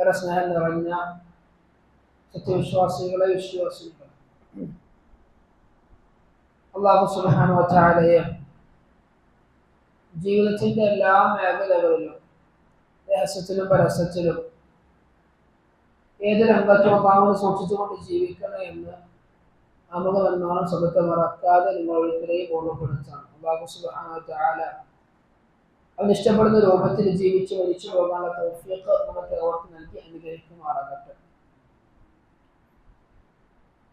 ഏറെ സ്നേഹം നിറഞ്ഞ സത്യവിശ്വാസികളെ വിശ്വാസികൾ, അല്ലാഹു സുബ്ഹാനഹു വ തആലയെ ജീവിതത്തിന്റെ എല്ലാ മേഖലകളിലും രഹസ്യത്തിലും പരസ്യത്തിലും ഏത് രംഗത്തും അല്ലാഹുവിനെ സൂക്ഷിച്ചുകൊണ്ട് ജീവിക്കണം എന്ന് അമുഖമെന്നാണ് സ്വതത്തെ മറക്കാതെ നിങ്ങൾ ഒരിക്കലെയും ഓർമ്മപ്പെടുത്താണ്. അല്ലാഹു സുബ്ഹാനഹു വ തആല അവൻ ഇഷ്ടപ്പെടുന്ന രൂപത്തിൽ ജീവിച്ച് മരിച്ചു പോകാനുള്ള തൗഫീഖ് നമുക്ക് അവർക്ക് നൽകി അനുഗ്രഹിക്കുമാറാകട്ടെ.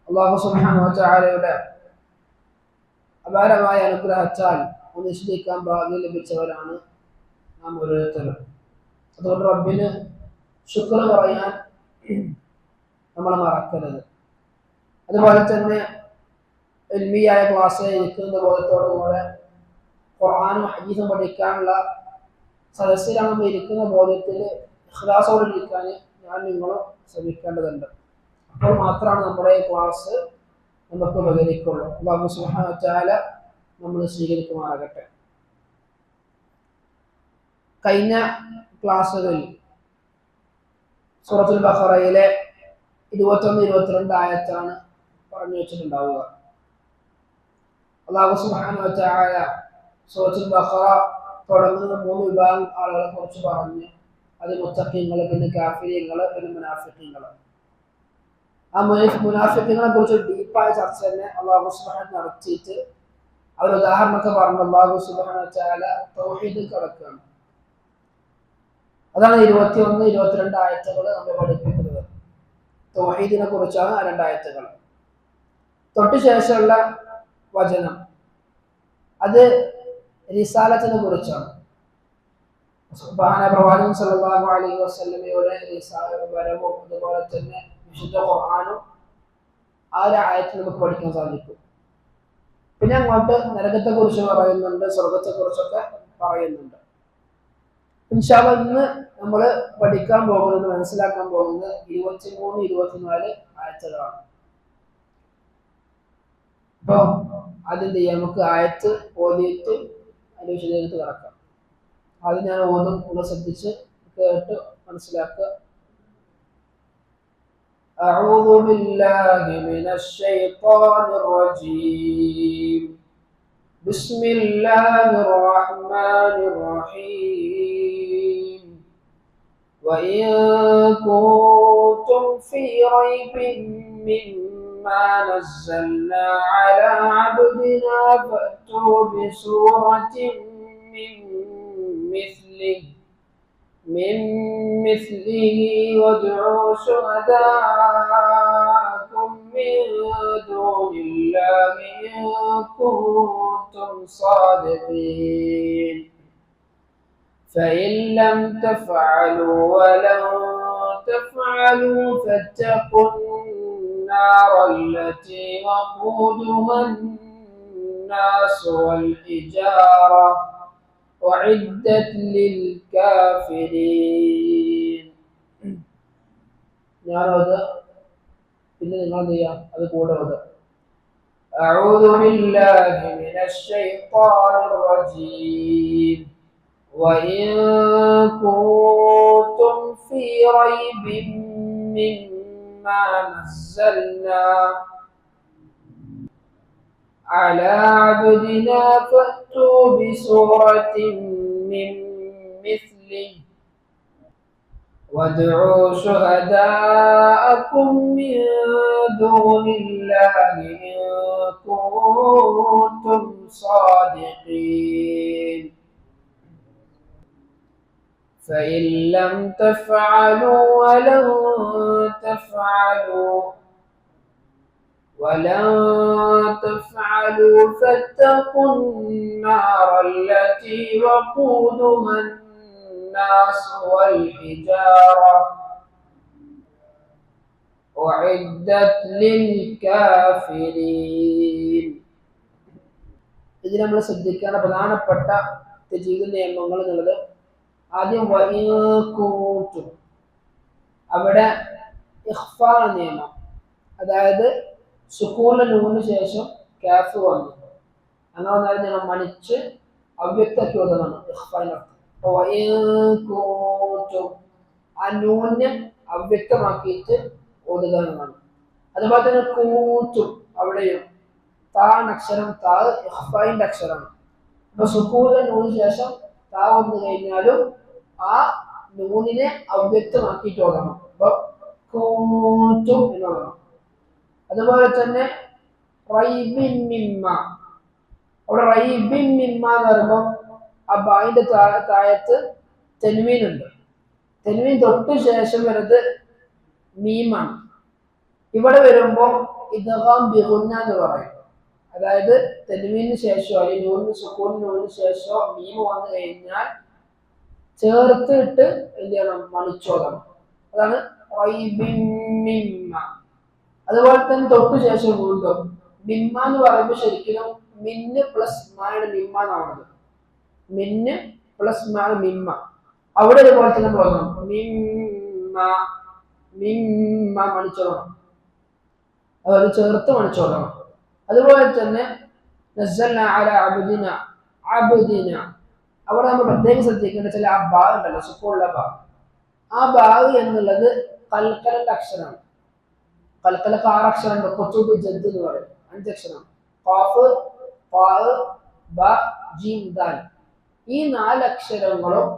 അല്ലാഹു സുബ്ഹാനഹു വ തആലയുടെ അപാരമായ അനുഗ്രഹത്താൽ ഒന്നിച്ചിരിക്കാൻ ഭാഗ്യം ലഭിച്ചവരാണ് നാം ഓരോരുത്തരും. അതുകൊണ്ട് റബ്ബിന് ശുക്ർ പറയാൻ നമ്മൾ മറക്കരുത്. അതുപോലെ തന്നെ ഇൽമിയായ ക്ലാസ്സിൽ ഇരിക്കുന്ന ബോധത്തോടുകൂടെ ഖുർആനും ഹദീസും പഠിക്കാനുള്ള സദസ്സിലാണെന്ന് ഇരിക്കുന്ന ബോധത്തിൽ ഇഖ്ലാസോടെ ഇരിക്കാൻ ഞാൻ നിങ്ങളും ശ്രമിക്കേണ്ടതുണ്ട്. അപ്പോൾ മാത്രമാണ് നമ്മുടെ ക്ലാസ് നമുക്ക് ഉപകരിക്കുള്ളൂ. അല്ലാഹു സുബ്ഹാനഹു വ തആല നമ്മൾ സ്വീകരിക്കുമാറാകട്ടെ. കഴിഞ്ഞ ക്ലാസ്സുകളിൽ സൂറത്തുൽ ബഖറയിലെ 21-22 ആയത്താണ് പറഞ്ഞു വെച്ചിട്ടുണ്ടാവുക. അല്ലാഹു സുബ്ഹാനഹു വ തആല സൂറത്തുൽ ബഖറ തുടങ്ങുന്ന 3 വിഭാഗം ആളുകളെ കുറിച്ച് പറഞ്ഞു. അത് മുത്തഖീങ്ങൾ, പിന്നെ കാഫിരീങ്ങൾ, പിന്നെ മുനാഫിഖീങ്ങൾ. ആ മുനാഫിഖീങ്ങളെ കുറിച്ച് ഡീപ്പായ ചർച്ച തന്നെ അല്ലാഹു സുബ്ഹാനഹു നടത്തിയിട്ട് അവർ ഉദാഹരണമൊക്കെ പറഞ്ഞു. അല്ലാഹു സുബ്ഹാനഹു വ തആല തൗഹീദിൽ കടക്കുകയാണ്. അതാണ് 21-22 ആയത്തുകൾ നമ്മെ പഠിപ്പിക്കുന്നത്. തൗഹീദിനെ കുറിച്ചാണ് ആ 2 ആയത്തുകൾ. തൊട്ട് ശേഷമുള്ള വചനം അത് റിസാലത്തിനെ കുറിച്ചാണ്. പ്രവാചകൻ സല്ലല്ലാഹു അലൈഹി വസല്ലമയുടെ വരവും അതുപോലെ തന്നെ വിശുദ്ധ ഖുർആനും ആ ഒരു ആയത്തിൽ നമുക്ക് പഠിക്കാൻ സാധിക്കും. പിന്നെ അങ്ങോട്ട് നരകത്തെ കുറിച്ച് പറയുന്നുണ്ട്, സ്വർഗത്തെ കുറിച്ചൊക്കെ പറയുന്നുണ്ട്. ഇൻഷാ അല്ലാഹ് ഇന്ന് നമ്മൾ പഠിക്കാൻ പോകുന്നത്, മനസ്സിലാക്കാൻ പോകുന്നത് 23-24 ആയത്തുകളാണ്. അപ്പൊ അതെന്ത് ചെയ്യാം, നമുക്ക് ആയത്ത് ഓതിയിട്ട് അതിന്റെ വിശദീകരണത്തിൽ കിടക്കാം. ആദ്യം ഞാൻ ഓതും, ഒന്ന് ശ്രദ്ധിച്ച് കേട്ട് മനസ്സിലാക്കുക. أعوذ بالله من الشيطان الرجيم. بسم الله الرحمن الرحيم. وإن كنتم في ريب مما نزلنا على عبدنا فأتوا بسورة من مثله وادعوا شهداءكم من دون الله إن كنتم صادقين. فإن لم تفعلوا ولن تفعلوا فاتقوا النار التي وقودها الناس والحجارة وعدت للكافرين. أعوذ بالله من الشيطان الرجيم. وإن كنتم في ريب مما نزلنا على عبدنا فأتوا بسورة من مثله وادعوا شهداءكم من دون الله إن كنتم صادقين. فإن لم تفعلوا ولن تفعلوا فاتقوا النار التي وقودها الناس والحجارة أعدت للكافرين. ഇതിൽ നമ്മൾ ശ്രദ്ധിക്കേണ്ട പ്രധാനപ്പെട്ട തജ്വീദ് നിയമങ്ങൾ എന്നുള്ളത്, ആദ്യം വഇൻകൂതും, അവിടെ ഇഖ്ഫാ നിയമം, അതായത് സുക്കൂനിലെ നൂനിന് ശേഷം കാഫ് വന്നു. അങ്ങനെ വന്നാലും ഞങ്ങൾ മണിച്ച് അവ്യക്താക്കി ഓതുന്നതാണ് ഇഖ്ഫാന്റെ അർത്ഥം. അപ്പോൾ വഇൻകൂതും, ആ നൂനിന് അവ്യക്തമാക്കിയിട്ട് ഓതുക എന്നതാണ്. അതുപോലെ തന്നെ കൂത്തും അവിടെയും താൻ അക്ഷരം താ ഇഖ്ഫായിന്റെ അക്ഷരമാണ്. അപ്പൊ സുക്കൂനിലെ നൂന് ശേഷം താ വന്നു കഴിഞ്ഞാലും ആ നൂനിനെ അവ്യക്തമാക്കിയിട്ട് ഓതണം. അപ്പൊ കൂത്തും എന്ന് ഓതണം. അതുപോലെ തന്നെ റൈബിൻ മിമ്മ, അവിടെ റൈബിൻ മിമ്മ എന്ന് പറയുമ്പോൾ ആ ബായിന്റെ താഴത്ത് തെൻവീൻ ഉണ്ട്. തെൻവീൻ തൊട്ട് ശേഷം വരുന്നത് മീമാണ്. ഇവിടെ വരുമ്പോ ഇദ്ഗാം ബിഗുന്ന എന്ന് പറയും. അതായത് തെൻവീന് ശേഷമോ അല്ലെങ്കിൽ നൂനിന് സുക്കൂനിന് നൂനിന് ശേഷമോ മീമ് വന്നു കഴിഞ്ഞാൽ ചേർത്തിട്ട് എന്ത് ചെയ്യണം? മണിച്ചോദണം. അതാണ് റൈബിൻ മിമ്മ. അതുപോലെ തന്നെ തൊട്ട് ശേഷം വീണ്ടും മിമ്മ എന്ന് പറയുമ്പോൾ ശരിക്കും മിന്ന് പ്ലസ് മായാണ് മിമ്മ എന്നാണത്. മിന്ന് പ്ലസ് മായാണ് മിമ്മ. അവിടെ ഇതുപോലെ തന്നെ നമ്മൾ മിമ്മ മിമ്മ മണിച്ചോദണം, അതായത് ചേർത്ത് മണിച്ചോദണം. അതുപോലെ തന്നെ നസ്സൽനാ അലാ അബ്ദിന അബ്ദിന, അവിടെ നമ്മൾ പ്രത്യേകം ശ്രദ്ധിക്കേണ്ട ചില ആ ബാ ഉണ്ടല്ലോ, സുക്കൂനുള്ള ബാ. ആ ബാ എന്നുള്ളത് കൽക്കലന്റെ അക്ഷരമാണ്. കൽക്കലക്ക് 6 അക്ഷരമുണ്ട്. ഖുതുബ് ജദ് എന്ന് പറയും. 5 അക്ഷരം. ഖാഫ് ഖാ ബ ജീം ദാൽ. ഈ 4 അക്ഷരങ്ങളും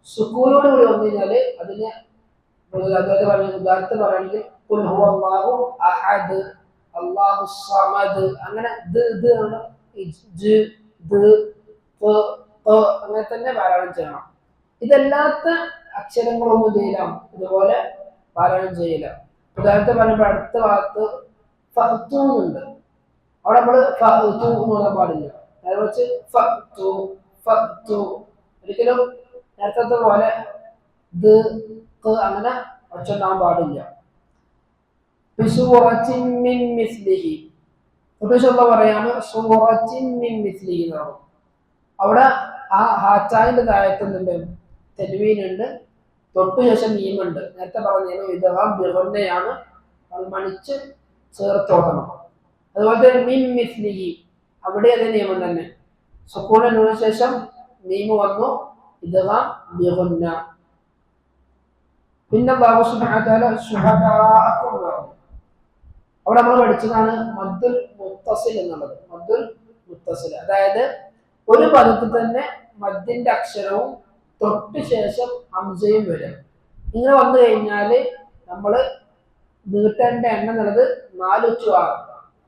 സുക്കൂനോട് കൂടി വന്നു കഴിഞ്ഞാല് അതിനെ ഉദാഹരണത്തിന് പറയുകയാണെങ്കിൽ ഖുൽ ഹുവല്ലാഹു അഹദ് അല്ലാഹു സമദ്, അങ്ങനെ അങ്ങനെ തന്നെ പാരായണം ചെയ്യണം. ഇതല്ലാത്ത അക്ഷരങ്ങളൊന്നും ചെയ്യില്ല ഇതുപോലെ പാരായണം ചെയ്യില്ല. ഉദാഹരണത്തെ പറയുമ്പോൾ അടുത്ത ഭാഗത്ത് ഫഅ്തു ഉണ്ട്. അവിടെ നമ്മൾ ഫഅ്തു എന്ന് പറയാൻ പാടില്ല. നേരെ വെച്ച് ഫഅ്തു ഫഅ്തു. ഒരിക്കലും നേരത്തെ പോലെ അങ്ങനെ ഒച്ചുണ്ടാകാൻ പാടില്ല. സൂറത്തിൻ മിൻ മിസ്ലിഹി, പറയാണ് സൂറത്തിൻ മിൻ മിസ്ലിഹി എന്നാണ്. അവിടെ ആ ഹാറ്റായിന്റെ താഴത്തുന്നുണ്ട് തെൻവീനുണ്ട്, തൊട്ടു ശേഷം മീമുണ്ട്. നേരത്തെ പറഞ്ഞ ഇദ്ഗാം ബിഗുന്നയാണ്, അത് മണിച്ച് ചേർത്തോടണം. അതുപോലെ തന്നെ മിൻ മിസ്ലിഹി, അവിടെ അതേ നിയമം തന്നെ. സുക്കൂനിന് നൂനിന് ശേഷം മീമ് വന്നു, ഇദ്ഗാം ബിഗുന്ന. പിന്നെ അല്ലാഹു സുബ്ഹാനഹു വ തആല ശുഹദാഅക്കും പറഞ്ഞു. അവിടെ നമ്മൾ പഠിച്ചതാണ് മദ്ദുൽ മുത്തസിൽ എന്നുള്ളത്. മദ്ദുൽ മുത്തസിൽ അതായത് ഒരു പദത്തിൽ തന്നെ മദ്ദിന്റെ അക്ഷരവും തൊട്ട് ശേഷം ഹംസയും വരും. ഇങ്ങനെ വന്നു കഴിഞ്ഞാൽ നമ്മൾ നീട്ടേണ്ട എണ്ണം എന്നുള്ളത് 4 to 6.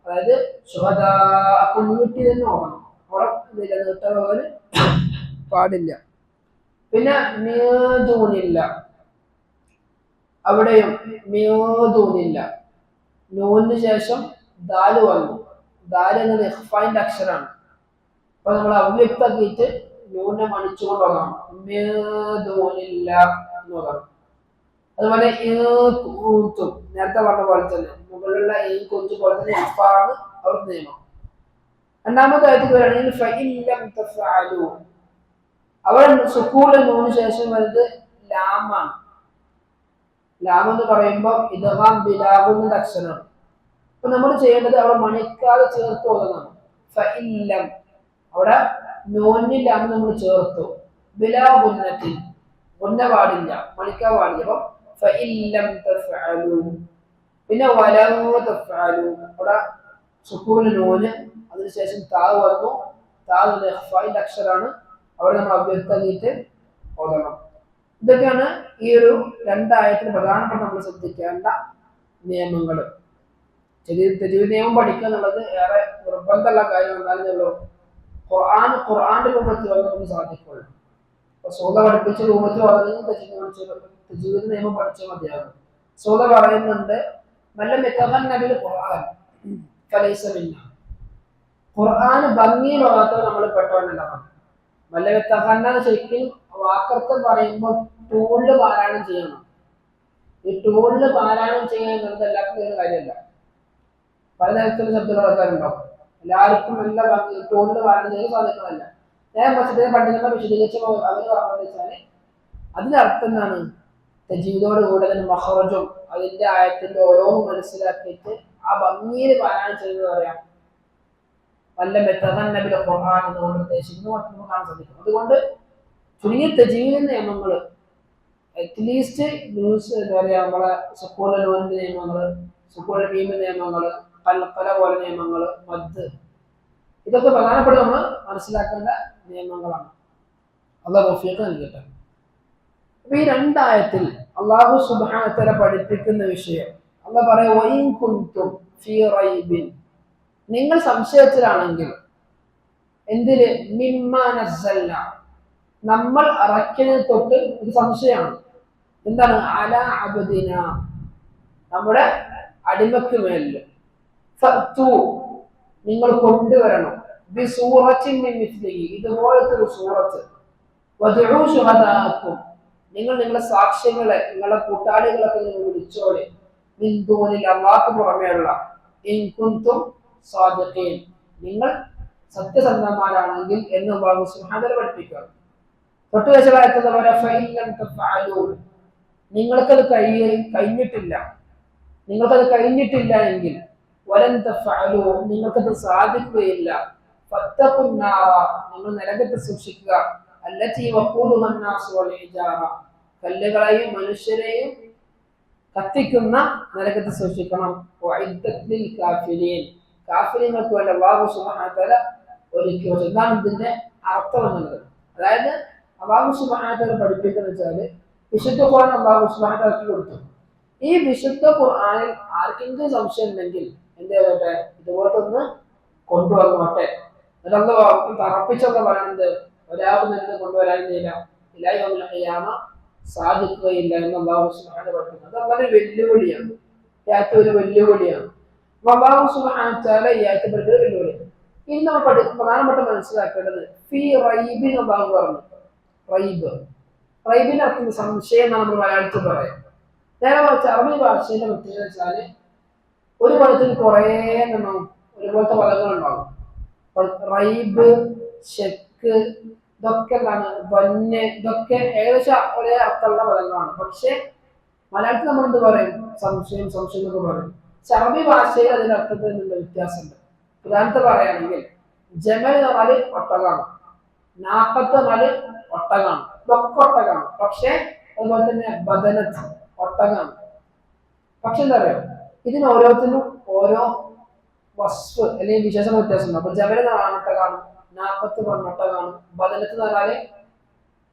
അതായത് ശുഹദാഅക്കും നീട്ടി തന്നെ ഓടണം. അവിടെ നീട്ടാൻ പാടില്ല. പിന്നെ മീദൂനില്ല, അവിടെയും മീദൂനില്ല. നൂനിന് ശേഷം ദാല് വന്നു. ദാല് എന്നത് ഇഖ്ഫായിന്റെ അക്ഷരമാണ്. അപ്പൊ നമ്മൾ അവ്യക്താക്കിയിട്ട് നൂനെ മണിച്ചുകൊണ്ട് വരണം. മീദൂനില്ല എന്ന് പറയണം. അതുപോലെ നേരത്തെ പറഞ്ഞ പോലെ തന്നെ മുകളിലുള്ള ഈ കുറിച്ച് പോലെ തന്നെ ഇഖ്ഫാണ് അവർക്ക് നിയമം. രണ്ടാമത്തെ ആയത്തിൽ വരികയാണെങ്കിൽ ഫഇല്ലം തഫഅലു, അവിടെ സുക്കൂനിന് നൂനിന് ശേഷം വരുന്നത് ലാമാണ്. ലാം എന്ന് പറയുമ്പോൾ ഇദ്ഗാം ബിലാഗുന്ന അക്ഷരമാണ്. അപ്പൊ നമ്മൾ ചെയ്യേണ്ടത് അവിടെ മണിക്കാതെ ചേർത്ത് ഓതുന്നതാണ്. ഫഇല്ലം, അവിടെ നൂനിൽ ലാം നമ്മൾ ചേർത്തു. ബിലാഗുന്നത്തിൽ ഗുന്ന പാടില്ല, മണിക്കാൻ പാടില്ല. അപ്പൊ ഫഇല്ലം തഫഅലു. പിന്നെ വലൻ തഫഅലു, അവിടെ സുക്കൂനിന് നൂന്, അതിനുശേഷം താ വന്നു. താ ഇഖ്ഫായിന്റെ അക്ഷരമാണ്. അവിടെ നമ്മൾ അവ്യക്താക്കിയിട്ട് ഓതണം. ഇതൊക്കെയാണ് ഈ ഒരു 2 ആയത്തിന് പ്രധാനപ്പെട്ട നമ്മൾ ശ്രദ്ധിക്കേണ്ട നിയമങ്ങൾ. തജ്വീദ് നിയമം പഠിക്കുക എന്നുള്ളത് ഏറെ നിർബന്ധമുള്ള കാര്യം. എന്താണെന്നുള്ളൂ, ഖുർആന്റെ രൂപത്തിൽ നമുക്ക് സാധിക്കുള്ളൂ. അപ്പൊ സൂറ പഠിപ്പിച്ച രൂപത്തിൽ തജ്വീദ് നിയമം പഠിച്ചാൽ മതിയാകും. സൂറ പറയുന്നുണ്ട് മല്ലം യതഗന്ന ബിൽ ഖുർആൻ ഫലൈസ മിന്ന, ഖുർആൻ ഭംഗിയിൽ ഓതാത്തവർ നമ്മൾ പെട്ടവനുണ്ടാവണം. മല്ലം യതഗന്ന ശരിക്കും വാക്കർത്ഥം പറയുമ്പോൾ ടൂളില് പാരായണം ചെയ്യണം. ഈ ടൂളില് പാരായണം ചെയ്യുക എന്നുള്ളത് എല്ലാവർക്കും ഒരു കാര്യമല്ല. പലതരത്തിലുള്ള ശബ്ദങ്ങൾ ആൾക്കാരുണ്ടാവും. എല്ലാവർക്കും എല്ലാ ടൂളില് പാരായണം ചെയ്യാൻ സാധിക്കുന്നതല്ല. ഞാൻ പണ്ഡിതന്മാർ വിശദീകരിച്ച അവർ പറഞ്ഞത് വെച്ചാല് അതിനർത്ഥം എന്താണ്? തജ്വീദോട് കൂടെ തന്നെ മഖ്റജും അതിന്റെ ആയത്തിന്റെ ഓരോന്നും മനസ്സിലാക്കിയിട്ട് ആ ഭംഗിയിൽ പാരായണം ചെയ്യുന്നത് പറയാം വല്ലം യതഗന്ന ബിൽ ഖുർആൻ എന്നുകൊണ്ട് ഉദ്ദേശിക്കുന്നത് നമുക്ക് കാണാൻ സാധിക്കും. അതുകൊണ്ട് ചുരുങ്ങിയ തജ്വീദ് നിയമങ്ങൾ അറ്റ്ലീസ്റ്റ് ന്യൂസ് എന്താ പറയുക, നമ്മളെ സ്കൂളിലെ ലോണിന്റെ നിയമങ്ങൾ, സ്കൂളിലെ ഭീമ നിയമങ്ങൾ, കൽപ്പന പോലെ നിയമങ്ങൾ, മദ്, ഇതൊക്കെ പ്രധാനപ്പെട്ട നമ്മൾ മനസ്സിലാക്കേണ്ട നിയമങ്ങളാണ്. അള്ളാഹു തൗഫീഖ് നൽകട്ടെ. അപ്പൊ ഈ രണ്ടായത്തിൽ അള്ളാഹു സുബ്ഹാനഹു വ തആല പഠിപ്പിക്കുന്ന വിഷയം അള്ളാഹ് പറയാ, വഇൻ കുൻതും ഫീ റൈബിൻ, നിങ്ങൾ സംശയത്തിലാണെങ്കിൽ എന്തില്, മിമ്മാ നസ്സൽന, നമ്മൾ ഇറക്കിയത് തൊട്ട് ഒരു സംശയമാണ്. എന്താണ്, അലാ അബ്ദിന, നമ്മുടെ അടിമക്ക് മേലില്, ഫഅ്തു, നിങ്ങൾ കൊണ്ടുവരണം, ബിസൂറത്തിൻ മിൻ മിസ്ലിഹി, ഇതുപോലത്തെ ഒരു സൂറത്ത്, വദ്ഉ ശുഹദാഅക്കും, നിങ്ങൾ നിങ്ങളുടെ സാക്ഷ്യങ്ങളെ, നിങ്ങളുടെ കൂട്ടാളികളൊക്കെ നിങ്ങൾ വിളിച്ചോളെ, മിൻ ദൂനിൽ, അല്ലാഹുവിന് പുറമേയുള്ള, ഇൻ കുൻതും സാദിഖീൻ, നിങ്ങൾ സത്യസന്ധന്മാരാണെങ്കിൽ എന്ന് അല്ലാഹു സുബ്ഹാനഹു വ തആല പഠിപ്പിക്കുക. തൊട്ട് വെച്ചതായിട്ടുള്ള പോലെ ഫഇൻ ലം തഫഅലൂ, നിങ്ങൾക്കത് കഴിഞ്ഞിട്ടില്ല, നിങ്ങൾക്കത് കഴിഞ്ഞിട്ടില്ല എങ്കിൽ, വലൻ തഫഅലൂ, നിങ്ങൾക്കത് സാധിക്കുകയില്ല, ഫത്തഖുന്നാറ, നിങ്ങൾ നരകത്തെ സൂക്ഷിക്കുക, അല്ലതി വഖൂദുഹ അന്നാസു വൽ ഹിജാറ, കല്ലുകളെയും മനുഷ്യരെയും കത്തിക്കുന്ന നരകത്തെ സൂക്ഷിക്കണം, വഇദ്ദത് ലിൽ കാഫിരീൻ, കാഫിരീങ്ങൾക്ക് വേണ്ടി അല്ലാഹു സുബ്ഹാനഹു വ തആല ഒരുക്കി വെച്ചു. എന്താണ് ഇതിന്റെ അർത്ഥം എന്നുള്ളത്? അതായത് അല്ലാഹു സുബ്ഹാനഹു വ തആല പഠിപ്പിക്കുന്നത് വെച്ചാല്, വിശുദ്ധ ഖുർആൻ അല്ലാഹു സുബ്ഹാനഹു വ തആല ഇറക്കി കൊടുത്തു. ഈ വിശുദ്ധ ഖുർആനിൽ ആർക്കെങ്കിലും സംശയം ഉണ്ടെങ്കിൽ എന്ത് ചെയ്തോട്ടെ, ഇതുപോലത്തെ ഒന്ന് കൊണ്ടുവന്നോട്ടെ. എന്നിട്ട് തറപ്പിച്ചൊക്കെ പറയുന്നത്, ഒരാൾക്ക് നിന്ന് കൊണ്ടുവരാനില്ല, ഇലാഹി യൗമിൽ ഖിയാമ സാധിക്കുകയില്ല എന്ന് അല്ലാഹു സുബ്ഹാനഹു വ തആല പഠിപ്പിക്കുന്നത്. അത് വളരെ വെല്ലുവിളിയാണ്, ഈ ആയത്ത് ഒരു വെല്ലുവിളിയാണ്. അല്ലാഹു സുബ്ഹാനഹു വ തആല ഈ ആയത്ത് പഠിപ്പിക്കുന്നത് വെല്ലുവിളിയാണ്. ഇനി നമ്മൾ പ്രധാനപ്പെട്ട മനസ്സിലാക്കേണ്ടത്, ഫീ റൈബിൻ അല്ലാഹു പറഞ്ഞു. റൈബ്, റൈബിന്റെ അർത്ഥം സംശയം എന്നാണ് നമ്മൾ മലയാളത്തിൽ പറയാം. നേരെ മറിച്ച് അറബി ഭാഷയുടെ പ്രത്യേകത വെച്ചാല് ഒരു പദത്തിൽ കുറേ എണ്ണം ഒരുപോലത്തെ പദങ്ങളുണ്ടാകും. റൈബ്, ഷെക്ക്, ഇതൊക്കെ എന്താണ്, വന്യ, ഇതൊക്കെ ഏകദേശം ഒരേ അർത്ഥമുള്ള പദങ്ങളാണ്. പക്ഷെ മലയാളത്തിൽ നമ്മൾ എന്ത് പറയും, സംശയം, സംശയം എന്നൊക്കെ പറയും. അറബി ഭാഷയിൽ അതിന്റെ അർത്ഥത്തിൽ നിന്നുള്ള വ്യത്യാസമുണ്ട്. ഉദാഹരണത്തിന് പറയുകയാണെങ്കിൽ, ജമൽ എന്ന് പറഞ്ഞാല് ഒട്ടകാണ്, നാപ്പത്ത് എന്നാല് ഒട്ടകാണ്, ഇതൊക്കെ ഒട്ടകാണ്. പക്ഷെ അതുപോലെ തന്നെ ബദനത്ത്, ഒട്ടകാണ്. പക്ഷെ എന്താ പറയുക, ഇതിന് ഓരോത്തിനും ഓരോ വസ്ഫ് അല്ലെങ്കിൽ വിശേഷ വ്യത്യാസമുണ്ട്. അപ്പൊ ജമൽ എന്ന് പറഞ്ഞാൽ ഒട്ടകാണ്, നാപ്പത്ത് ഒട്ടകാണ്, ബദനത്ത് എന്ന് പറഞ്ഞാല്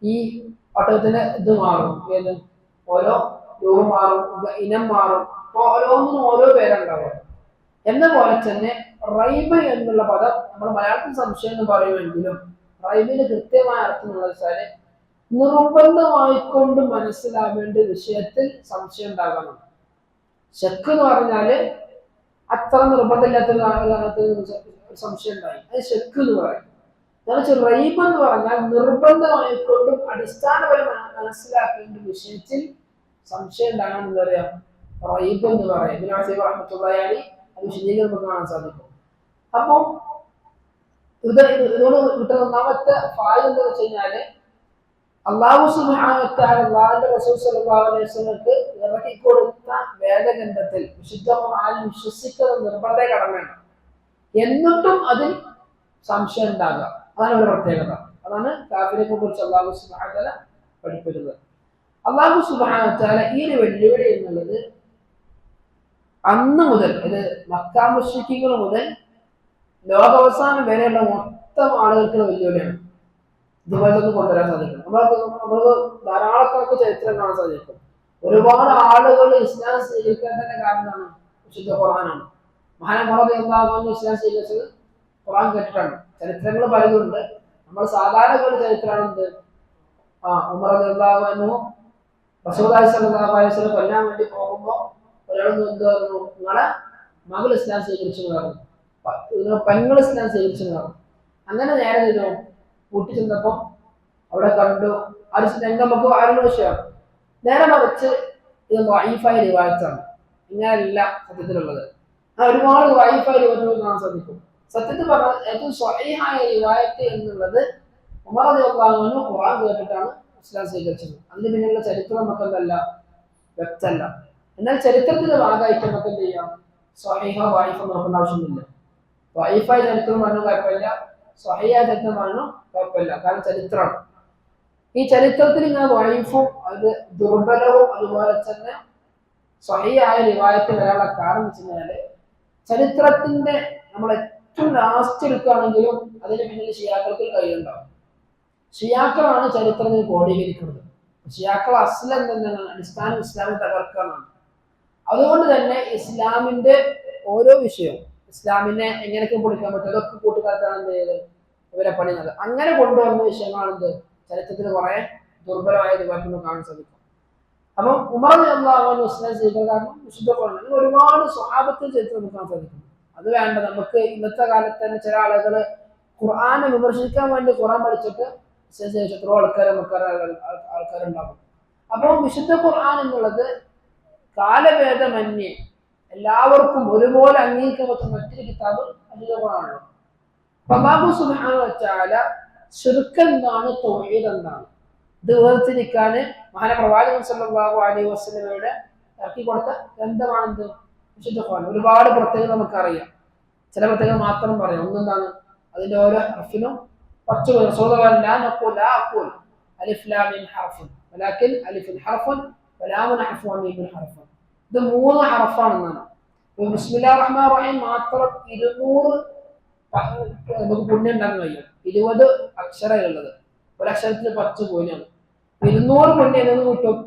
ഈ ഒട്ടകത്തിന്റെ ഇത് മാറും, ഏത് ഓരോ രൂപം മാറും, ഇനം മാറും, അപ്പൊ ഓരോന്നിനും ഓരോ പേരുണ്ടാവും. എന്ന പോലെ തന്നെ റൈബ് എന്നുള്ള പദം നമ്മൾ മലയാളത്തിൽ സംശയം എന്ന് പറയുമെങ്കിലും റൈബിന് കൃത്യമായ അർത്ഥം എന്ന് വെച്ചാല് നിർബന്ധമായിക്കൊണ്ട് മനസ്സിലാവേണ്ട വിഷയത്തിൽ സംശയം ഉണ്ടാകണം. ഷക്ക് എന്ന് പറഞ്ഞാല് അത്ര നിർബന്ധമില്ലാത്ത സംശയം ഉണ്ടായി, അത് ഷക്ക് എന്ന് പറയും. എന്നുവെച്ചാൽ റൈബ് എന്ന് പറഞ്ഞാൽ നിർബന്ധമായിക്കൊണ്ടും അടിസ്ഥാനപരമായി മനസ്സിലാക്കേണ്ട വിഷയത്തിൽ സംശയം ഉണ്ടാകണം എന്ന് പറയാം, റൈബ് എന്ന് പറയാം. ഇതിനാണ് റഹ്മത്തുള്ളാഹി അലൈഹി അത് വിശദീകരണം നമുക്ക് കാണാൻ സാധിക്കും. അപ്പൊ ഇതോട് കിട്ടുന്ന ഒന്നാമത്തെ ഫായിദ എന്താ വെച്ച് കഴിഞ്ഞാല്, അല്ലാഹു സുബ്ഹാനഹു വ തആല അല്ലാഹുവിന്റെ റസൂൽ സ്വല്ലല്ലാഹു അലൈഹി വസല്ലമക്ക് ഇറക്കി കൊടുത്ത വേദഗ്രന്ഥത്തിൽ വിശുദ്ധ ഖുർആനിൽ വിശ്വസിക്കുന്ന നിർബന്ധ കടമയാണ്. എന്നിട്ടും അതിൽ സംശയം ഉണ്ടാകുക, അതാണ് ഒരു പ്രത്യേകത. അതാണ് കാഫിറിനെ കുറിച്ച് അല്ലാഹു സുബ്ഹാനഹു വ തആല പഠിപ്പിക്കുന്നത്. അല്ലാഹു സുബ്ഹാനഹു വ തആല ഈ ഒരു വെല്ലുവിളി എന്നുള്ളത് അന്ന് മുതൽ, ഇത് മക്കാ മുശ്രിക്കുകൾ മുതൽ ലോകാവസാനം വരെയുള്ള മൊത്തം ആളുകൾക്ക് വെല്ലുവിളിയാണ്. ഇതുപോലത്തെ കൊണ്ടുവരാൻ സാധിക്കും. നമുക്ക് ധാരാളക്കാർക്ക് ചരിത്രം കാണാൻ സാധിക്കും. ഒരുപാട് ആളുകൾ ഇസ്ലാം സ്വീകരിക്കാൻ തന്നെ കാരണം വിശുദ്ധ ഖുർആനാണ്. മഹാനന്മാർ എന്താകുമെന്ന് ഇസ്ലാം സ്വീകരിച്ചത് ഖുർആൻ കേട്ടിട്ടാണ്. ചരിത്രങ്ങൾ പലതുണ്ട്. നമ്മൾ സാധാരണ ഒരു ചരിത്രമാണ് എന്ത്, ഉമർ റളിയല്ലാഹു റസൂലുള്ളാഹി സ്വല്ലല്ലാഹു അലൈഹി വസല്ലം കൊല്ലാൻ വേണ്ടി പോകുമ്പോൾ ഒരാളൊന്നും എന്ത് പറഞ്ഞു, നിങ്ങളെ മകൾ ഇസ്ലാം സ്വീകരിച്ചു പറഞ്ഞു, പെങ്ങൾ ഇസ്ലാം സ്വീകരിച്ചു പറഞ്ഞു. അങ്ങനെ നേരെ ചെയ്തു കൂട്ടി ചെന്നപ്പോ അവിടെ കണ്ടു, അത് നമുക്ക് ആരുടെ വിഷയമാണ്. നേരെ മറിച്ച് ഇത് വൈഫായ റിവായത്താണ്, ഇങ്ങനെയല്ല സത്യത്തിലുള്ളത്. ഒരുപാട് വൈഫായ റിവായത്തുകൾ കാണാൻ സാധിക്കും. സത്യത്തിൽ പറഞ്ഞാൽ ഏറ്റവും സ്വഹീഹായ റിവായത്ത് എന്നുള്ളത് ഉമർ റളിയല്ലാഹു അൻഹു ഖുർആൻ കേട്ടിട്ടാണ് ഇസ്ലാം സ്വീകരിച്ചത്. അതിന് പിന്നിലുള്ള ചരിത്രം നമുക്ക് എന്തല്ല, വ്യക്തമല്ല. എന്നാൽ ചരിത്രത്തിന്റെ ഭാഗമായിട്ട് നമുക്ക് എന്ത് ചെയ്യാം, സ്വഹീഹ വൈഫ നോക്കേണ്ട ആവശ്യമൊന്നുമില്ല. വൈഫായ ചരിത്രം പറഞ്ഞു കുഴപ്പമില്ല, സ്വഹീഹായ ചരിത്രം പറഞ്ഞു കുഴപ്പമില്ല, കാരണം ചരിത്രമാണ്. ഈ ചരിത്രത്തിൽ ഇങ്ങനെ വൈഫും അത് ദുർബലവും അതുപോലെ തന്നെ സ്വഹീഹായ റിവായത്ത് വരാനുള്ള കാരണം വെച്ച് കഴിഞ്ഞാല് ചരിത്രത്തിന്റെ നമ്മൾ ഏറ്റവും ലാസ്റ്റ് എടുക്കുകയാണെങ്കിലും അതിന് പിന്നിൽ ഷിയാക്കൾക്ക് കഴിയുണ്ടാവും. ഷിയാക്കളാണ് ചരിത്രത്തിൽ ക്രോഡീകരിക്കുന്നത്. ഷിയാക്കൾ അസ്ലം എന്താണ് അടിസ്ഥാനം ഇസ്ലാമിനെ തകർക്കാനാണ്. അതുകൊണ്ട് തന്നെ ഇസ്ലാമിന്റെ ഓരോ വിഷയവും ഇസ്ലാമിനെ എങ്ങനെയൊക്കെ പൊളിക്കാൻ പറ്റും അതൊക്കെ കൂട്ടുകാലത്താണ് എന്ത് ചെയ്തത് ഇവരെ പണിയുന്നത്. അങ്ങനെ കൊണ്ടുവന്ന വിഷയങ്ങളാണ് എന്ത് ചരിത്രത്തിൽ കുറെ ദുർബലമായ രൂപത്തിൽ കാണാൻ സാധിക്കും. അപ്പം ഉമർ റളിയല്ലാഹു ഇസ്ലാം സ്വീകരിക്കാൻ കാരണം വിശുദ്ധ ഖുർആൻ. അങ്ങനെ ഒരുപാട് സ്വഹാബത്തിൽ ചരിത്രം നോക്കാൻ സാധിക്കും. അത് വേണ്ട നമുക്ക് ഇന്നത്തെ കാലത്ത് തന്നെ ചില ആളുകൾ ഖുർആനെ വിമർശിക്കാൻ വേണ്ടി ഖുർആൻ പഠിച്ചിട്ട് എത്രയോ ആൾക്കാരുണ്ടാകും. അപ്പോൾ വിശുദ്ധ ഖുർആൻ എന്നുള്ളത് കാലഭേദമന്യേ എല്ലാവർക്കും ഒരുപോലെ അംഗീകരിക്കാൻ പറ്റുന്ന മറ്റൊരു കിതാബ് വിശുദ്ധ ഖുർആനാണ്. അല്ലാഹു സുബ്ഹാനഹു വ തആല ശിർക്ക് എന്താണ് തൗഹീദ് എന്താണ് ഇത് വേർതിരിക്കാൻ മഹാനപ്രവാചകൻ സല്ലല്ലാഹു അലൈഹി വസല്ലമയുടെ ഇറക്കി കൊടുത്ത ഗ്രന്ഥമാണെന്ത് വിശുദ്ധ ഖുർആൻ. ഒരുപാട് പ്രത്യേകത നമുക്കറിയാം. ചില പ്രത്യേകത മാത്രം പറയാം. ഒന്നെന്താണ് അതിന്റെ ഓരോ ഹർഫിനും പച്ച ഇത് 3 ഹർഫാണെന്നാണ്. ബിസ്മില്ലാഹിർ റഹ്മാനിർ റഹീം മാത്രം 200 നമുക്ക് പുണ്യം ഉണ്ടാക്കാൻ കഴിയും. 20 അക്ഷരമുള്ളത് ഒരക്ഷരത്തിൽ 10 പോയിന്റാണ്. 200 പുണ്യം എന്ന് കിട്ടും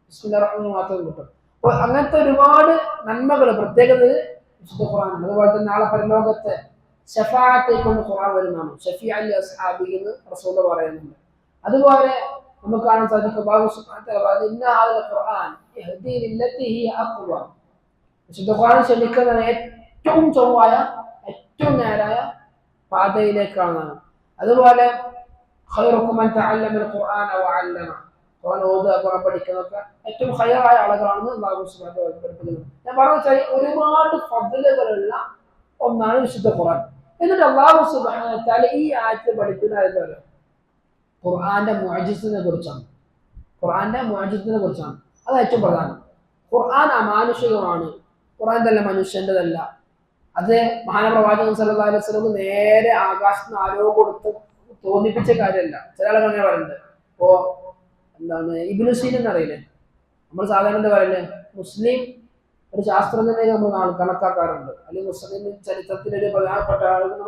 ബിസ്മില്ലാഹിർ റഹ്മാനിർ മാത്രം കിട്ടും. അപ്പോൾ അങ്ങനത്തെ ഒരുപാട് നന്മകൾ പ്രത്യേകത വിശുദ്ധ ഖുർആനാണ്. അതുപോലെ തന്നെ നാളെ പരലോകത്തെ ഷഫാഅത്തെ കൊണ്ട് ഖുർആൻ വരുന്നതാണ്. ഷഫീഅൻ ലി അസ്ഹാബിഹി എന്ന് റസൂൽ പറയുന്നുണ്ട്. അതുപോലെ നമുക്ക് കാണാൻ സാധിക്കും അല്ലാഹു സുബ്ഹാനഹു വ തആല ഇന്ന ഹാദൽ ഖുർആൻ യഹ്ദി ലില്ലതി ഹിയ അഖ്വ. വിശുദ്ധ ഖുർആൻ ക്ഷണിക്കുന്ന ഏറ്റവും ചൊവ്വായ ഏറ്റവും നേരായ പാതയിലേക്കാണ്. അതുപോലെ ഖൈറുക്കും മൻ തഅല്ലമൽ ഖുർആന വഅല്ലമ. ഖുർആൻ ഓതുക ഖുർആൻ പഠിക്കുന്നതൊക്കെ ഏറ്റവും ഖൈറായ ആളുകളാണെന്ന് അല്ലാഹു സുബ്ഹാനഹു വ തആല പഠിപ്പിക്കുന്നു. ഞാൻ പറഞ്ഞ ഒരുപാട് ഫദ്ലുകളുള്ള ഒന്നാണ് വിശുദ്ധ ഖുർആൻ. എന്നിട്ട് അല്ലാഹു സുബ്ഹാനഹു വ തആല ഈ ആയത്തിൽ പഠിപ്പിക്കുന്നത് ഖുർആന്റെ മുഅ്ജിസിനെ കുറിച്ചാണ്. ഖുർആന്റെ മുഅ്ജിസിനെ കുറിച്ചാണ്. അത് ഏറ്റവും പ്രധാനം. ഖുർആൻ അമാനുഷികമാണ്. ഖുർആൻ തന്നെ മനുഷ്യൻ്റെതല്ല. അത് മഹാനപ്രവാചകൻ സല്ലല്ലാഹു അലൈഹി വസല്ലം നേരെ ആകാശത്ത് നിന്ന് ആരോ കൊടുത്ത് തോന്നിപ്പിച്ച കാര്യമല്ല. ചില ആളുകൾ അങ്ങനെ പറയുന്നുണ്ട്. ഇപ്പോ എന്താണ് ഇബ്നു സീന എന്നറിയില്ലേ? നമ്മൾ സാധാരണ എന്താ പറയല്ലേ മുസ്ലിം ഒരു ശാസ്ത്രജ്ഞനെ നമ്മൾ കണക്കാക്കാറുണ്ട്. അല്ലെങ്കിൽ മുസ്ലിം ചരിത്രത്തിലെ ഒരു പ്രധാനപ്പെട്ട ആളുകൾ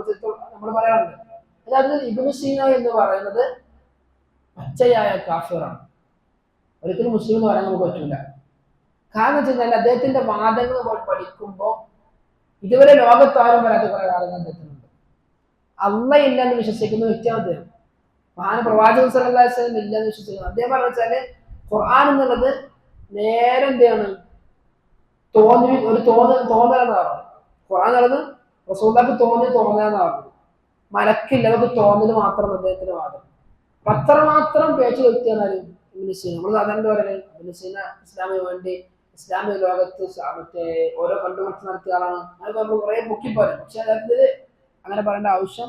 നമ്മൾ പറയാറുണ്ട്. അതായത് ഇബ്നു സീന എന്ന് പറയുന്നത് പച്ചയായ കാഫിറാണ്. ഒരിക്കലും മുസ്ലിം എന്ന് പറയാൻ നമുക്ക് പറ്റില്ല. കാരണം വെച്ച് കഴിഞ്ഞാൽ അദ്ദേഹത്തിന്റെ വാദങ്ങൾ നമ്മൾ പഠിക്കുമ്പോൾ ഇതുവരെ ലോകത്താരും വരാത്ത കുറെ ആളുകൾ അദ്ദേഹത്തിനുണ്ട്. അള്ള ഇല്ലെന്ന് വിശ്വസിക്കുന്ന വ്യക്തിയാണ് അദ്ദേഹം. പ്രവാചകൻ സല്ലല്ലാഹു അലൈഹി വസല്ലം ഇല്ലെന്ന് വിശ്വസിക്കുന്നത്. അദ്ദേഹം പറഞ്ഞു വെച്ചാല് ഖുർആൻ എന്നുള്ളത് നേരെ എന്താണ് തോന്നലെന്ന് പറഞ്ഞു. ഖുർആൻ എന്നുള്ളത് റസൂലുള്ളാഹിക്ക് തോന്നലെന്ന് പറഞ്ഞു. മലക്കില്ല, അതൊക്കെ തോന്നൽ മാത്രം അദ്ദേഹത്തിന്റെ വാദം. അത്രമാത്രം പേച്ച വ്യക്തിയാണ് ഇബ്നു സീന. നമ്മൾ സാധാരണ പറയല് ഇബ്നു സീന ഇസ്ലാമിന് വേണ്ടി ഇസ്ലാമിക ലോകത്ത് മറ്റേ ഓരോ കണ്ടുപിടുത്തം നടത്തിയ ആളാണ്. അതൊക്കെ നമ്മൾ കുറെ പൊക്കി പറയും. പക്ഷെ അതിൽ അങ്ങനെ പറയേണ്ട ആവശ്യം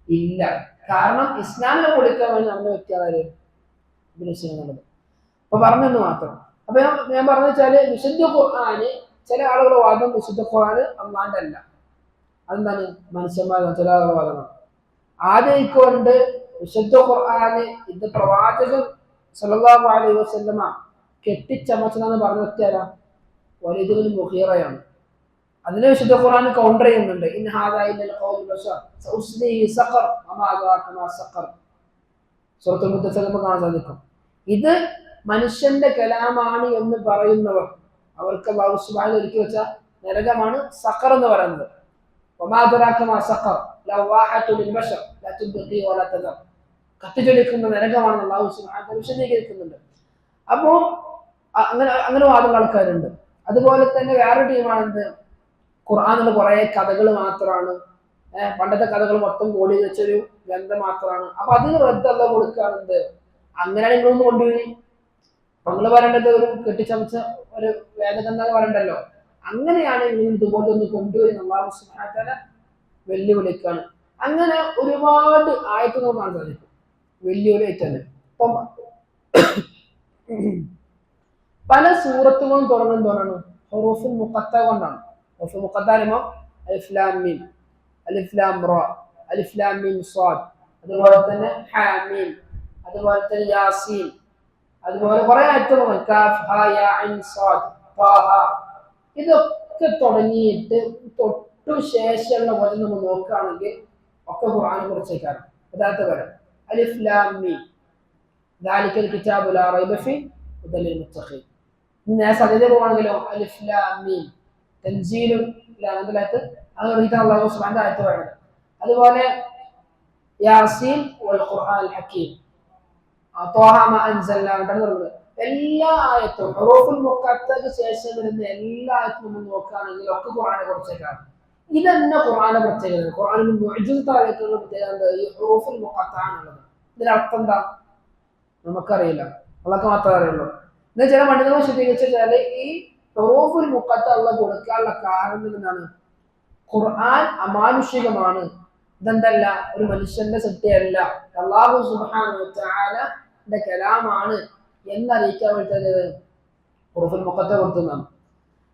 ഇല്ല. കാരണം ഇസ്ലാമിനെ കൊടുക്കാൻ വേണ്ടി നടന്ന വ്യക്തിയാണ് ഇബ്നു സീന എന്നുള്ളത്. അപ്പൊ പറഞ്ഞെന്ന് മാത്രം. അപ്പൊ ഞാൻ പറഞ്ഞു വെച്ചാല് വിശുദ്ധ ഖുർആന് ചില ആളുകൾ വാദം വിശുദ്ധ ഖുർആന് അള്ളാന്റെ അല്ല, അതെന്താണ് മനുഷ്യന്മാർ ചില ആളുകൾ വാദമാണ്. ആദ്യമായിക്കൊണ്ട് വിശുദ്ധ ഖുർആന് ഇത് പ്രവാചകൻ സല്ലല്ലാഹു അലൈഹി വസല്ലമ കെട്ടിച്ചമച്ചതെന്ന് പറഞ്ഞ വ്യക്തിയാരാ? വലീദ് ഇബ്നു മുഗീറയാണ്. അതിനെ വിശുദ്ധ ഖുർആൻ കൗണ്ടർ ചെയ്യുന്നുണ്ട്. ഇൻ ഹാദാ ഇല്ലൽ ഖൗലുൽ ബശർ സഉസ്ലിഹി സഖർ വമാ അദ്റാക മാ സഖർ. സൂറത്തുൽ മുദ്ദസ്സിൽ കാണാൻ സാധിക്കും. ഇത് മനുഷ്യന്റെ കലാമാണ് എന്ന് പറയുന്നവർ അവർക്ക് അല്ലാഹു സുബ്ഹാനഹു ഒരുക്കി വെച്ച നരകമാണ് സഖർ എന്ന് പറയുന്നത്. വമാ അദ്റാക മാ സഖർ ലവാഹത്തു ലിൽ ബശർ ലാ തുബ്ഖി വലാ തദർ. കത്തിജ്വലിക്കുന്ന നരകമാണ് അല്ലാഹു സുബ്ഹാനഹു വിശദീകരിക്കുന്നുണ്ട്. അപ്പോ അങ്ങനെ വാദമുള്ള ആൾക്കാരുണ്ട്. അതുപോലെ തന്നെ വേറെ ടീമാണെന്ത് ഖുർആനിൽ കുറെ കഥകൾ മാത്രമാണ്, പണ്ടത്തെ കഥകൾ മൊത്തം കോടി വെച്ചൊരു ഗ്രന്ഥം മാത്രമാണ്. അപ്പൊ അതിന് റദ്ദല്ല കൊടുക്കുകയാണെന്ത് അങ്ങനെയാണ് നിങ്ങളൊന്ന് കൊണ്ടുപോയി നിങ്ങൾ പറയേണ്ടത് ഒരു കെട്ടിച്ചമച്ച ഒരു വേദഗ്രന്ഥം പറയണ്ടല്ലോ. അങ്ങനെയാണ് നിങ്ങൾ ഇതുപോലെ ഒന്ന് കൊണ്ടുപോയി അല്ലാഹു സുബ്ഹാനഹു വ തആല വെല്ലുവിളിക്കാണ്. അങ്ങനെ ഒരുപാട് ആയത്ത് നമുക്ക് കാണാൻ സാധിക്കും വെല്ലുവിളിയായിട്ടാണ്. ഇപ്പം പല സൂറത്തുകളും തുടങ്ങുന്നതാണ് ഹുറൂഫുൽ മുഖത്ത കൊണ്ടാണ്. ഹുറൂഫുൽ മുഖത്ത പറയുമ്പോൾ അലിഫ് ലാം മീം, അലിഫ് ലാം റ, അലിഫ് ലാം മീം സ്വാദ്, അതുപോലെ തന്നെ ഹാമീം, അതുപോലെ തന്നെ യാസീൻ, അതുപോലെ കുറെ ആയത്തുകൾ കാഫ് ഹാ യാ ഐൻ സാദ് ത്വാഹ, ഇതൊക്കെ തുടങ്ങിയിട്ട് തൊട്ടു ശേഷമുള്ള വചനം നമ്മൾ നോക്കുകയാണെങ്കിൽ ഒക്കെ ഖുർആനെ കുറിച്ചേക്കാണ്. യഥാർത്ഥ വരം അലിഫ് ലാം മീം ദാലിക്കൽ കിതാബു ലാ റൈബ ഫീഹി ഹുദൽ ലിൽ മുത്തഖീൻ. സാധ്യത പോവാണെങ്കിലോ അലിഫ് ലാം മീം തൻസീലുൽ ലാമത്തിലായിട്ട് അത് റീതാ അല്ലാഹു സുബ്ഹാനഹു ആയത്ത് പറയുന്നത്. അതുപോലെ യാസീൻ വൽ ഖുർആനിൽ ഹകീം ത്വാഹ മാ അൻസൽനാ പറഞ്ഞത് എല്ലാ ആയത്തും ഹുറൂഫുൽ മുഖത്തക്ക് ശേഷം വരുന്ന എല്ലാ ആയത്തും നമ്മൾ നോക്കുകയാണെങ്കിൽ ഒക്കെ ഖുർആനെ കുറിച്ചേക്കാണ്. ഇതന്നെ ഖുർആന്റെ പ്രത്യേകത. ഖുർആനിൽ മുഅ്ജിസത്തായിട്ടുള്ള പ്രത്യേകത ഈ ഹുറൂഫുൽ മുഖത്താണുള്ളത്. ഇതിന്റെ അർത്ഥം എന്താ നമുക്കറിയില്ല, അതൊക്കെ മാത്രമേ അറിയുള്ളൂ. എന്നാൽ ചില പണ്ഡിതങ്ങൾ വിശദീകരിച്ചാല് ഈ ഹുറൂഫുൽ മുഖത്ത് അള്ളാഹ് കൊടുക്കാനുള്ള കാരണം എന്താണ്? ഖുർആൻ അമാനുഷികമാണ്, ഇതെന്തല്ല ഒരു മനുഷ്യന്റെ സൃഷ്ടിയല്ല, അല്ലാഹു സുബ്ഹാനഹു വ തആലയുടെ കലാമാണ് എന്നറിയിക്കാൻ വേണ്ടിയിട്ട് ഹുറൂഫുൽ മുഖത്ത് കൊടുക്കുന്നതാണ്.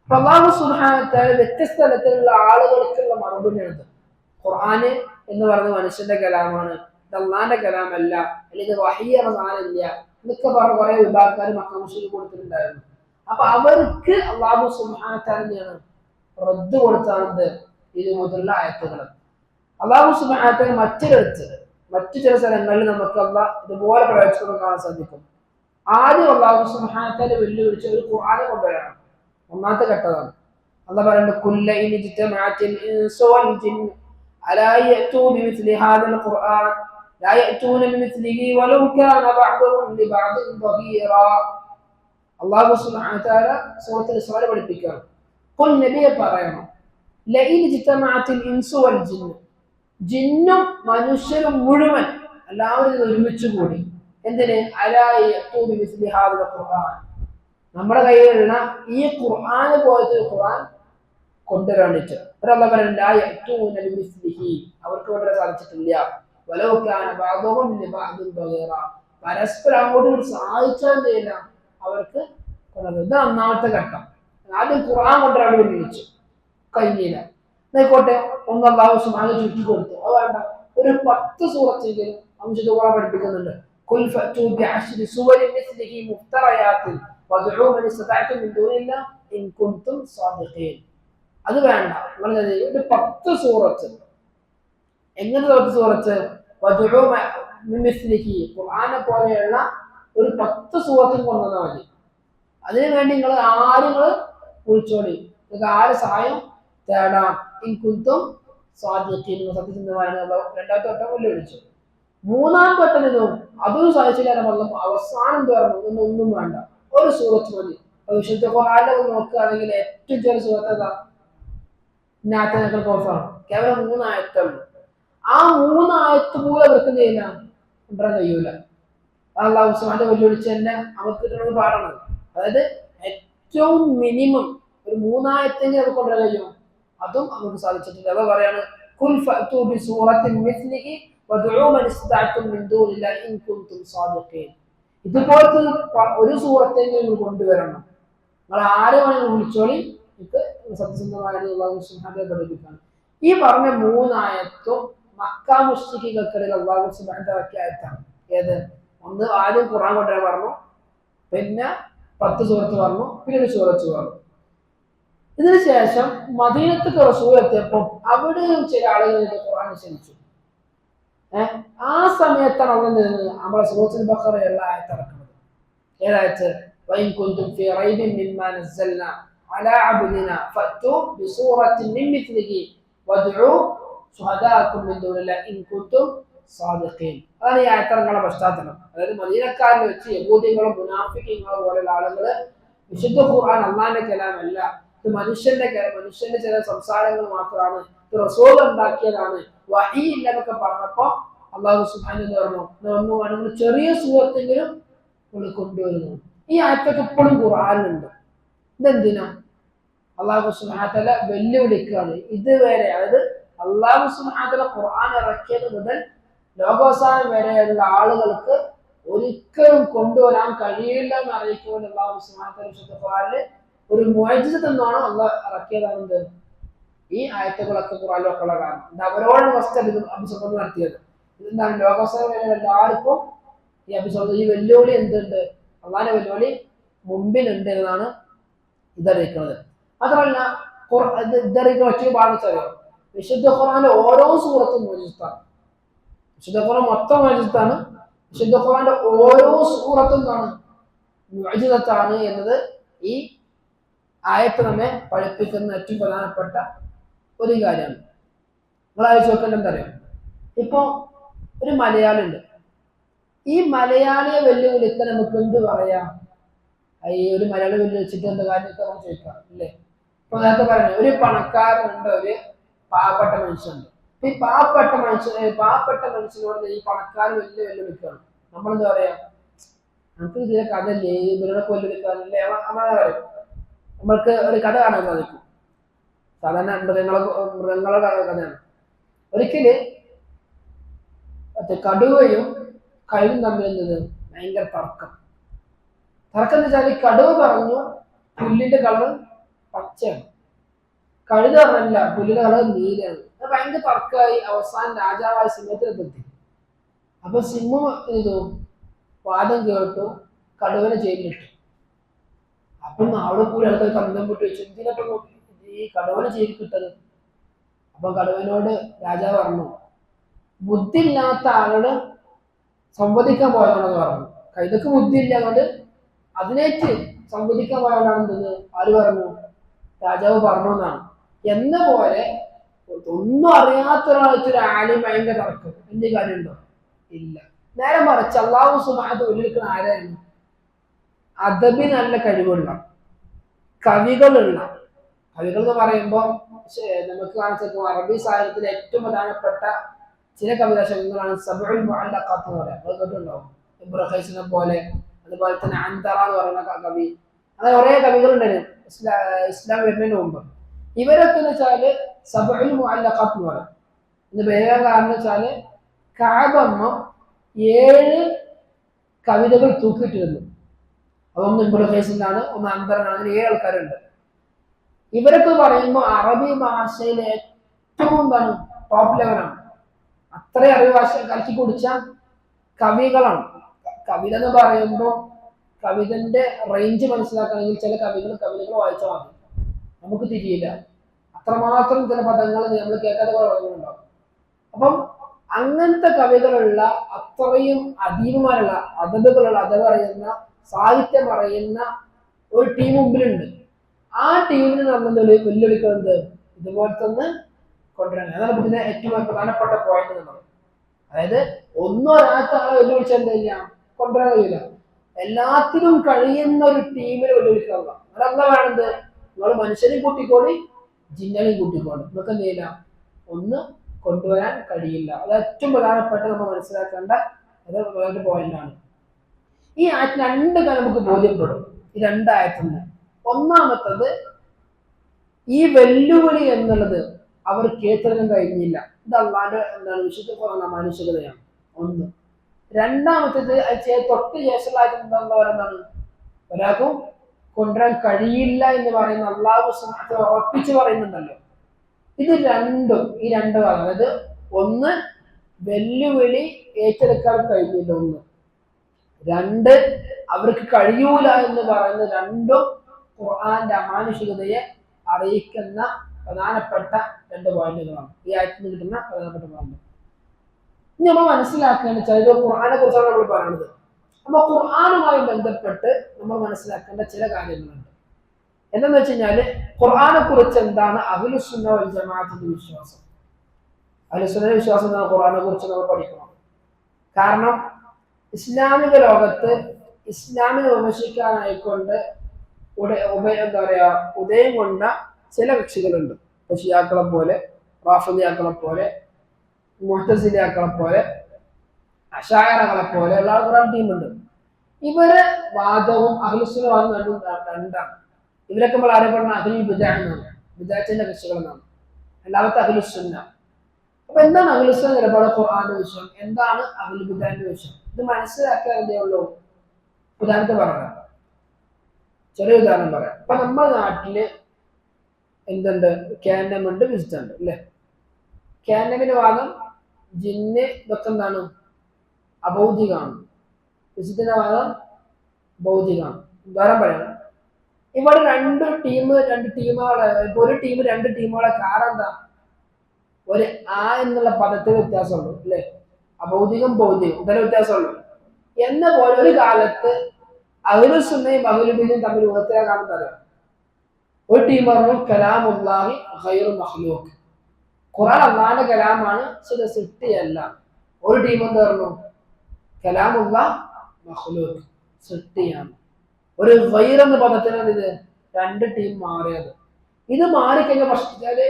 അപ്പൊ അല്ലാഹു സുബ്ഹാനഹു വ തആല വ്യത്യസ്ത തരത്തിലുള്ള ആളുകൾക്കുള്ള മറുപടിയാണ്. ഖുർആന് എന്ന് പറയുന്നത് മനുഷ്യന്റെ കലാമാണ്, ഇത് അള്ളാന്റെ കലാമല്ല, അല്ലെങ്കിൽ വഹയ്യ സാധനമില്ല എന്നൊക്കെ പറഞ്ഞ കുറെ വിഭാഗക്കാർ മക്ക മുസ്ലിം കൊടുത്തിട്ടുണ്ടായിരുന്നു. അപ്പൊ അവർക്ക് അല്ലാഹു സുബ്ഹാനഹു വ തആല റദ്ദ് കൊടുത്താണെന്ത് ഇത് മുതലുള്ള ആയത്തുകൾ. അല്ലാഹു സുബ്ഹാനഹു വ തആല മറ്റു ചില സ്ഥലങ്ങളിൽ നമുക്ക് അല്ലാഹ് ഇതുപോലെ പ്രയോഗിച്ചുകൊണ്ട് കാണാൻ സാധിക്കും. ആദ്യം അല്ലാഹു സുബ്ഹാനഹു വ തആല വെല്ലുവിളിച്ച് ഒരു ഖുർആനെ കൊണ്ടുവരണം. ഒന്നാമത്തെ ഘട്ടമാണ്. അല്ലാഹ് പറയുന്നത് കുല്ല ഇൻ ഇജ്തമഅത്തിൽ ഇൻസു വൽ ജിന്നു അലാ യഅതു ബിമിസ്ലി ഹാദൽ ഖുർആൻ ലാ യഅതൂന ബിമിസ്ലിഹി വലൗ കാന ബഅദുഹും ലിബഅദിൻ ദഹീറാ. അല്ലാഹു സുബ്ഹാനഹു വ തആല സൂറത്തുൽ ഇസ്രായിൽ പഠിപ്പിക്കുകയാണ്. ഖുൽ നബിയെ പറയണം, ലഇൻ ഇജ്തമഅത്തിൽ ഇൻസു വൽ ജിന്നു, ജിന്നും മനുഷ്യരും മുഴുവൻ എല്ലാവരും ഒരുമിച്ച് കൂടി എന്തിന് അലാ യഅതു ബിമിസ്ലി ഹാദൽ ഖുർആൻ, നമ്മുടെ കയ്യിലുള്ള ഈ ഖുർആൻ പോലത്തെ ഖുർആൻ കൊണ്ടുവരാണ്ടിട്ട് ഒരല്ല പറയുന്നത് അവർക്ക് കൊണ്ടുവരാൻ സാധിച്ചിട്ടില്ല. വലൗ കാന ബഅദുഹും ലിബഅദിൻ ദഹീറാ, പരസ്പരം അങ്ങോട്ട് സഹായിച്ചാൽ ചെയ്യില്ല അവർക്ക് കൊണ്ടുവന്നത്. ഇത് ഒന്നാമത്തെ ഘട്ടം. ആദ്യം ഖുർആൻ കൊണ്ടുവരാൻ വിളിച്ചു, കഴിഞ്ഞില്ല. എന്നായിക്കോട്ടെ, ഒന്ന് അല്ലാഹു സുബ്ഹാനഹു ചുറ്റി കൊടുത്തു, അത് വേണ്ട, ഒരു 10 സൂറത്തെങ്കിലും അംശുദ്ധ ഖുർആൻ പഠിപ്പിക്കുന്നുണ്ട്. ഖുൽ ഫഅതു ബിഅശ്രി സുവരിൻ മിസ്ലിഹി മുഫ്തറയാത്തിൻ വദ്ഉ മൻ ഇസ്തതഅതും മിൻ ദൂനില്ലാഹി ഇൻ കുൻതും സാദിഖീൻ. അത് വേണ്ട, ഒരു 10 സൂറത്ത്. എങ്ങനത്തെ 10 സൂറത്ത്? വദ്ഉ മിൻ മിസ്ലിഹി, ഖുർആനെ പോലെയുള്ള ഒരു 10 സൂറത്തും കൊണ്ടുവന്നാൽ മതി. അതിനു വേണ്ടി നിങ്ങൾ വിളിച്ചോളി, നിങ്ങൾക്ക് ആരെ സഹായം തേടാം. ഇൻ കുൻതും സാദിഖീൻ, സത്യസന്ധമായ. രണ്ടാമത്തെ വട്ടം വിളിച്ചു. മൂന്നാം വട്ടം അതും സാധിച്ചില്ല. അവസാനം പറഞ്ഞു ഒന്നും വേണ്ട, ഒരു സൂറത്ത് മതി. വിശുദ്ധ ഖുർആനിൽ നോക്കുകയാണെങ്കിൽ ഏറ്റവും ചെറിയ സൂറത്ത് ഏതാ? കോഫാണ്. കേവലം 3 ആയത്തുള്ളൂ. ആ 3 ആയത്ത് പോലും അവർക്ക് ചെയ്യില്ല, കൊണ്ടുവരാൻ കഴിയൂല. അല്ലാഹു സുബ്ഹാനഹു വെല്ലുവിളിച്ച് തന്നെ അവർക്ക് കിട്ടുന്നത് പാടാണ്. അതായത് ഏറ്റവും മിനിമം ഒരു 3 ആയത്തെങ്കിലും അവർക്ക് കൊണ്ടുവരാൻ കഴിയും, അതും അവർക്ക് സാധിച്ചിട്ടില്ല. അത് പറയാണ് ഖുൽ ഫഅതു ബിസൂറത്തിൻ മിസ്ലിഹി വദ്ഉ മൻ ഇസ്തതഅതും മിൻ ദൂനില്ലാഹി ഇൻ കുൻതും സാദിഖീൻ. ഇതുപോലത്തെ ഒരു സൂറത്തെങ്കിലും കൊണ്ടുവരണം. നിങ്ങൾ ആരെ വേണമെങ്കിലും വിളിച്ചോളി, ഇത് സത്യസന്ധമായ അല്ലാഹു സുബ്ഹാനഹു പഠിപ്പിക്കാണ്. ഈ പറഞ്ഞ 3 ആയത്തും മക്കാ മുശ്രിക്കുകൾക്കിടയിൽ അല്ലാഹു സുബ്ഹാനഹു ആയത്താണ്. ഏത്? ഒന്ന് ആദ്യം ഖുർആൻ കൊണ്ടുവരാൻ പറഞ്ഞു, പിന്നെ 10 സൂറത്ത് പറഞ്ഞു, പിന്നെ ഒരു സൂറത്ത് പറഞ്ഞു. ഇതിനു ശേഷം മദീനത്തേക്ക് റസൂൽ എത്തിയപ്പോൾ അവിടെയും ചില ആളുകൾ ഖുർആൻ ക്ഷണിച്ചു. ആ സമയത്താണ് അവിടെ നിന്ന് നമ്മളെ സൂറത്തുൽ ബഖറയുള്ള ആയത്ത് ഇറക്കുന്നത്. ഏതായത്? വഇൻ കുൻതും ഫീ റൈബിൻ മിമ്മാ നസ്സൽനാ അലാ അബ്ദിനാ ഫഅതു ബിസൂറത്തിൻ മിൻ മിസ്ലിഹി വദ്ഉ ശുഹദാഅക്കും മിൻ ദൂനില്ലാഹി ഇൻ കുൻതും സാദിഖീൻ. അതാണ് ഈ ആയത്തിറങ്ങുന്ന പശ്ചാത്തലം. അതായത് മദീനക്കാരിൽ വെച്ച് യഹൂദികളും മുനാഫിഖീങ്ങളും പോലുള്ള ആളുകൾ വിശുദ്ധ ഖുർആൻ അല്ലാഹുവിന്റെ കലാമല്ല, ഇത് മനുഷ്യന്റെ ചില സംസാരങ്ങൾ മാത്രമാണ്, ഇത് റസൂൽ ഉണ്ടാക്കിയതാണ്, വഹീ ഇല്ല എന്നൊക്കെ പറഞ്ഞപ്പോ അല്ലാഹു സുബ്ഹാനഹു പറഞ്ഞു ചെറിയ സൂറത്തെങ്കിലും കൊണ്ടുവരുന്നു. ഈ ആയത്തൊക്കെ ഇപ്പോഴും ഖുർആനിലുണ്ട്. ഇതെന്തിനാ? അല്ലാഹു സുബ്ഹാനഹു വ തആല വെല്ലുവിളിക്കുകയാണ്. ഇതുവരെ, അതായത് അല്ലാഹു സുബ്ഹാനഹു വ തആല ഖുർആൻ ഇറക്കിയത് മുതൽ ലോകാവസാനം വരെയുള്ള ആളുകൾക്ക് ഒരിക്കലും കൊണ്ടുവരാൻ കഴിയില്ല എന്ന് അറിയിക്കുമ്പോൾ അല്ലാഹു സുബ്ഹാനഹു വ തആല ഖുർആനിൽ ഒരു മുഅ്ജിസത്ത് എന്നാണ് അല്ലാഹ് ഇറക്കിയതാണെന്ത് ഈ ആയത്തുകളൊക്കെ ഖുർആനിലൊക്കെ ഉള്ള കാരണം. ഇത് അവരോട് ഫസ്റ്റ് അഭിസംബോധന നടത്തിയത്. ഇതെന്താണ്? ലോകാവസാനം വരെ എല്ലാവർക്കും ഈ എപ്പിസോഡ് ഈ വെല്ലുവിളി എന്തുണ്ട്, അള്ളാഹിന്റെ വെല്ലുവിളി മുമ്പിലുണ്ട് എന്നാണ് ഇതറിയിക്കുന്നത്. മാത്രമല്ല ഇതറിയിക്കുന്ന മറ്റൊരു ഭാഗം വെച്ചറിയാം, വിശുദ്ധ ഖുർആന്റെ ഓരോ സൂറത്തും മോചിത്താണ്. വിശുദ്ധ ഖുർആൻ മൊത്തം മോചിത്താണ്. വിശുദ്ധ ഖുർആന്റെ ഓരോ സൂറത്തും എന്താണ്, മുഅ്ജിസത്താണ് എന്നത് ഈ ആയത്ത് നമ്മെ പഠിപ്പിക്കുന്ന ഏറ്റവും പ്രധാനപ്പെട്ട ഒരു കാര്യമാണ്. നിങ്ങൾ ആലോചിച്ച് നോക്കേണ്ടത് എന്താ അറിയാം, ഇപ്പൊ ഒരു മലയാളി ഉണ്ട്. ഈ മലയാളിയെ വെല്ലുവിളിക്കാൻ നമുക്ക് എന്ത് പറയാം? ഈ ഒരു മലയാളി വെല്ലുവിളിച്ചിട്ട് എന്താ കാര്യമൊക്കെ നമുക്ക് ചോദിക്കാം അല്ലേ? ഇപ്പൊ നേരത്തെ പറഞ്ഞു, ഒരു പണക്കാരനുണ്ട്, ഒരു പാവപ്പെട്ട മനുഷ്യനുണ്ട്. ഈ പാവപ്പെട്ട മനുഷ്യനോട് ഈ പണക്കാരൻ വെല്ലുവിളിക്കുകയാണ്. നമ്മളെന്താ പറയാ? നമുക്ക് ഇതിലെ കഥല്ലേ, ഇവരുടെ വെല്ലുവിളിക്കാറില്ലേ, നമ്മളെ പറയും. നമ്മൾക്ക് ഒരു കഥ കാണാൻ സാധിക്കും. സാധാരണ മൃഗങ്ങളുടെ കഥയാണ്. ഒരിക്കല് കടുവയും കഴുകും തമ്മിൽ എന്നത് ഭയങ്കര തർക്കം എന്ന് വെച്ചാൽ, കടുവ പറഞ്ഞു പുല്ലിന്റെ കളർ പച്ചയാണ്, കഴുത പറഞ്ഞല്ല പുല്ലിന്റെ കളർ നീലയാണ്. അത് ഭയങ്കര തർക്കമായി. അവസാനം രാജാവായ സിംഹത്തിനെത്തി. അപ്പൊ സിംഹം ചെയ്തു, വാദം കേട്ടു, കടുവനെ ജയിലിലിട്ടു. അപ്പം അവിടെ കൂടി ആൾക്കാർ കന്തം പൊട്ടി വെച്ചു, എന്തിനൊക്കെ ഈ കടുവനെ ജയിലിൽ കിട്ടത്? അപ്പൊ കടുവനോട് രാജാവ് പറഞ്ഞു, ബുദ്ധിയില്ലാത്ത ആളോട് സംവദിക്കാൻ പോയതാണെന്ന് പറഞ്ഞു. കൈതക്ക് ബുദ്ധി ഇല്ലാതെ അതിനേറ്റ് സംവദിക്കാൻ പോയതാണെന്ന് ആര് പറഞ്ഞു? രാജാവ് പറഞ്ഞു എന്നാണ്. എന്ന പോലെ ഒന്നും അറിയാത്ത ഒരാൾക്ക് ആരും ഭയങ്കര തർക്കം എന്ത് കാര്യമുണ്ടോ? ഇല്ല. നേരെ മറിച്ച് അല്ലാഹു സുബ്ഹാനഹു വെല്ലുവിളിക്കുന്ന ആരാണ്? അദബി നല്ല കഴിവുള്ള കവികളുള്ള. കവികൾ എന്ന് പറയുമ്പോൾ നമുക്ക് കാണിച്ചു അറബി സാഹിത്യത്തിലെ ഏറ്റവും പ്രധാനപ്പെട്ട ചില കവിതാ ശൈലികളാണ് സബഉൽ മുഅല്ലഖാത്ത് എന്ന് പറയാം. അത് കേട്ടിട്ടുണ്ടാവും. ഇബ്നു ഖൈസിനെ പോലെ, അതുപോലെ തന്നെ അന്തറ എന്ന് പറയുന്ന കവി, അങ്ങനെ കുറെ കവികളുണ്ടായിരുന്നു ഇസ്ലാം വരുന്നതിന് മുമ്പ്. ഇവരൊക്കെ എന്ന് വെച്ചാല് സബഉൽ മുഅല്ലഖാത്ത് എന്ന് പറയും. ഇത് പറയാൻ കാരണം വെച്ചാല് കഅബമ്മ 7 കവിതകൾ തൂക്കിയിട്ടിരുന്നു. അതൊന്ന് ഇബ്നു ഖൈസിനാണ്, ഒന്ന് അന്തറാണ്. അങ്ങനെ 7 ആൾക്കാരുണ്ട്. ഇവരൊക്കെ പറയുമ്പോൾ അറബി ഭാഷയിലെ ഏറ്റവും എന്താണ് ടോപ്പ് ലെവലാണ്. അത്രയും അറിവ് ഭാഷ കലക്കി കുടിച്ച കവികളാണ്. കവിത എന്ന് പറയുമ്പോൾ കവിതന്റെ റേഞ്ച് മനസ്സിലാക്കണമെങ്കിൽ ചില കവിതകൾ വായിച്ചാൽ മതി, നമുക്ക് തിരിയില്ല. അത്രമാത്രം ചില പദങ്ങൾ നമ്മൾ കേൾക്കാതെ പറയുന്നുണ്ടാവും. അപ്പം അങ്ങനത്തെ കവികളുള്ള, അത്രയും അധീപമാരുള്ള, അതറിയുന്ന, സാഹിത്യം പറയുന്ന ഒരു ടീം മുമ്പിലുണ്ട്. ആ ടീമിന് നമ്മൾ വെല്ലുവിളിക്കുന്നത് ഇതുപോലത്തെ ഒന്ന് കൊണ്ടുവരാൻ. അതാണ് ഇതിന്റെ ഏറ്റവും പ്രധാനപ്പെട്ട പോയിന്റ് എന്നുള്ളത്. അതായത് ഒന്നും അറിയാത്ത ആളെ വെല്ലുവിളിച്ചാൽ എന്താ ചെയ്യാ? കൊണ്ടുവരാൻ കഴിയില്ല. എല്ലാത്തിനും കഴിയുന്ന ഒരു ടീമിനെ വെല്ലുവിളിക്കുക. അതെന്താ വേണ്ടത്? നിങ്ങൾ മനുഷ്യനെയും കൂട്ടിക്കോളി, ജിന്നനെയും കൂട്ടിക്കോളി. നിങ്ങൾക്ക് എന്ത് ചെയ്യില്ല, ഒന്ന് കൊണ്ടുവരാൻ കഴിയില്ല. അത് ഏറ്റവും പ്രധാനപ്പെട്ട നമ്മൾ മനസ്സിലാക്കേണ്ട ഒരു പോയിന്റാണ്. ഈ ആയത്തിൽ 2 കാര്യം നമുക്ക് ബോധ്യപ്പെടും. ഈ 2 ആയത്തിന് ഒന്നാമത്തത്, ഈ വെല്ലുവിളി എന്നുള്ളത് അവർ കേട്ടെടുക്കാൻ കഴിഞ്ഞില്ല. ഇത് അള്ളാന്റെ എന്താണ് വിശുദ്ധ ഖുർആന്റെ മാനുഷികതയാണ്. ഒന്ന്. രണ്ടാമത്തേത് തൊട്ട് ശേഷമുള്ള എന്താ പറയുന്നതാണ്, ഒരാൾക്കും കൊണ്ടുവരാൻ കഴിയില്ല എന്ന് പറയുന്ന അള്ളാഹു സുബ്ഹാനഹു ഉറപ്പിച്ച് പറയുന്നുണ്ടല്ലോ. ഇത് രണ്ടും, ഈ 2 ഭാഗം, അതായത് ഒന്ന് വെല്ലുവിളി ഏറ്റെടുക്കാൻ കഴിഞ്ഞില്ല, ഒന്ന്. 2 അവർക്ക് കഴിയൂല എന്ന് പറയുന്ന രണ്ടും ഖുർആന്റെ അമാനുഷികതയെ അറിയിക്കുന്ന പ്രധാനപ്പെട്ട 2 പോയിന്റുകളാണ്. ഈ ആയത്തിൽ നിന്ന് കിട്ടുന്ന പ്രധാനപ്പെട്ട പോയിന്റ്. ഇനി നമ്മൾ മനസ്സിലാക്കേണ്ട വെച്ചാൽ ഖുർആനെ കുറിച്ചാണ് നമ്മൾ പറയുന്നത്. അപ്പൊ ഖുർആനുമായി ബന്ധപ്പെട്ട് നമ്മൾ മനസ്സിലാക്കേണ്ട ചില കാര്യങ്ങളുണ്ട്. എന്താന്ന് വെച്ച് കഴിഞ്ഞാല്, ഖുർആനെ കുറിച്ച് എന്താണ് അഹ്ലുസുന്ന വൽ ജമാഅത്തിന്റെ വിശ്വാസം? അഹ്ലുസുന്നയുടെ വിശ്വാസം എന്താണ്? ഖുർആനെ കുറിച്ച് നമ്മൾ പഠിക്കണം. കാരണം ഇസ്ലാമിക ലോകത്ത് ഇസ്ലാമിനെ വിമർശിക്കാനായിക്കൊണ്ട് എന്താ പറയാ ഉദയം കൊണ്ട ചില കക്ഷികളുണ്ട്. ഷിയാക്കളെ പോലെ, റാഫിദിയാക്കളെ പോലെ, മുഅ്തസിലിയാക്കളെ പോലെ, അശായറകളെ പോലെ ഉള്ള കുറെ ടീമുണ്ട്. ഇവരെ വാദവും അഹ്ലുസുന്ന വാദവും രണ്ടാണ്. ഇവരൊക്കെ നമ്മൾ അറിയപ്പെടുന്ന അഹ്ലുൽ ബിദ്അ എന്നാണ്, ബിദ്അത്തിന്റെ കക്ഷികൾ എന്നാണ്. രണ്ടാമത്തെ അഹ്ലുസുന്ന. അപ്പൊ എന്താണ് അഹ്ലുസുന്ന നിലപാട്? ഖുർആന്റെ വിഷയം എന്താണ്, അഹ്ലുൽ ബിദ്അന്റെ വിഷയം? ഇത് മനസ്സിലാക്കാനേ ഉള്ളൂ. ഉദാഹരണത്തിന് പറയാം, ചെറിയ ഉദാഹരണം പറയാം. ഇപ്പൊ നമ്മുടെ നാട്ടില് എന്തുണ്ട്? കാൻഡമുണ്ട്, വിസിറ്റുണ്ട് അല്ലെ? കാൻഡമിന്റെ ഭാഗം ജിന്ന് ഇതൊക്കെ എന്താണ്? അഭൗതികമാണ്. വിശുദ്ധന്റെ ഭാഗം ഭൗതികമാണ്. ഉദാഹരണം പറയണം, ഇവിടെ രണ്ട് ടീമുകളെ, ഒരു ടീം രണ്ട് ടീമുകളെ കാരണം എന്താ, ഒരു ആ എന്നുള്ള പദത്തിൽ വ്യത്യാസമുള്ളൂ അല്ലേ? അഭൗതികം ഭൗതികം ഇതെല്ലാം വ്യത്യാസമുള്ളൂ. എന്ന പോലെ ഒരു കാലത്ത് അഹ്ലുസുന്നയും അഹ്ലുബിദും തമ്മിൽ ഉയർത്തിയാകാൻ തരാം. ഒരു ടീം പറഞ്ഞു കലാമുല്ലാഹി ഗൈറു മഖ്ലൂഖ്, ഖുർആൻ അല്ലാഹുവിന്റെ കലാമാണ്, സൃഷ്ടിയല്ല. ഒരു ടീം എന്ത് പറഞ്ഞു കലാമുല്ലാഹ് മഖ്ലൂഖ്, സൃഷ്ടിയാണ്. ഒരു ഗൈർ എന്ന പദത്തിനാണ് ഇത് രണ്ട് ടീം മാറിയത്. ഇത് മാറിക്കഴിഞ്ഞാൽ പ്രശ്നിച്ചാല്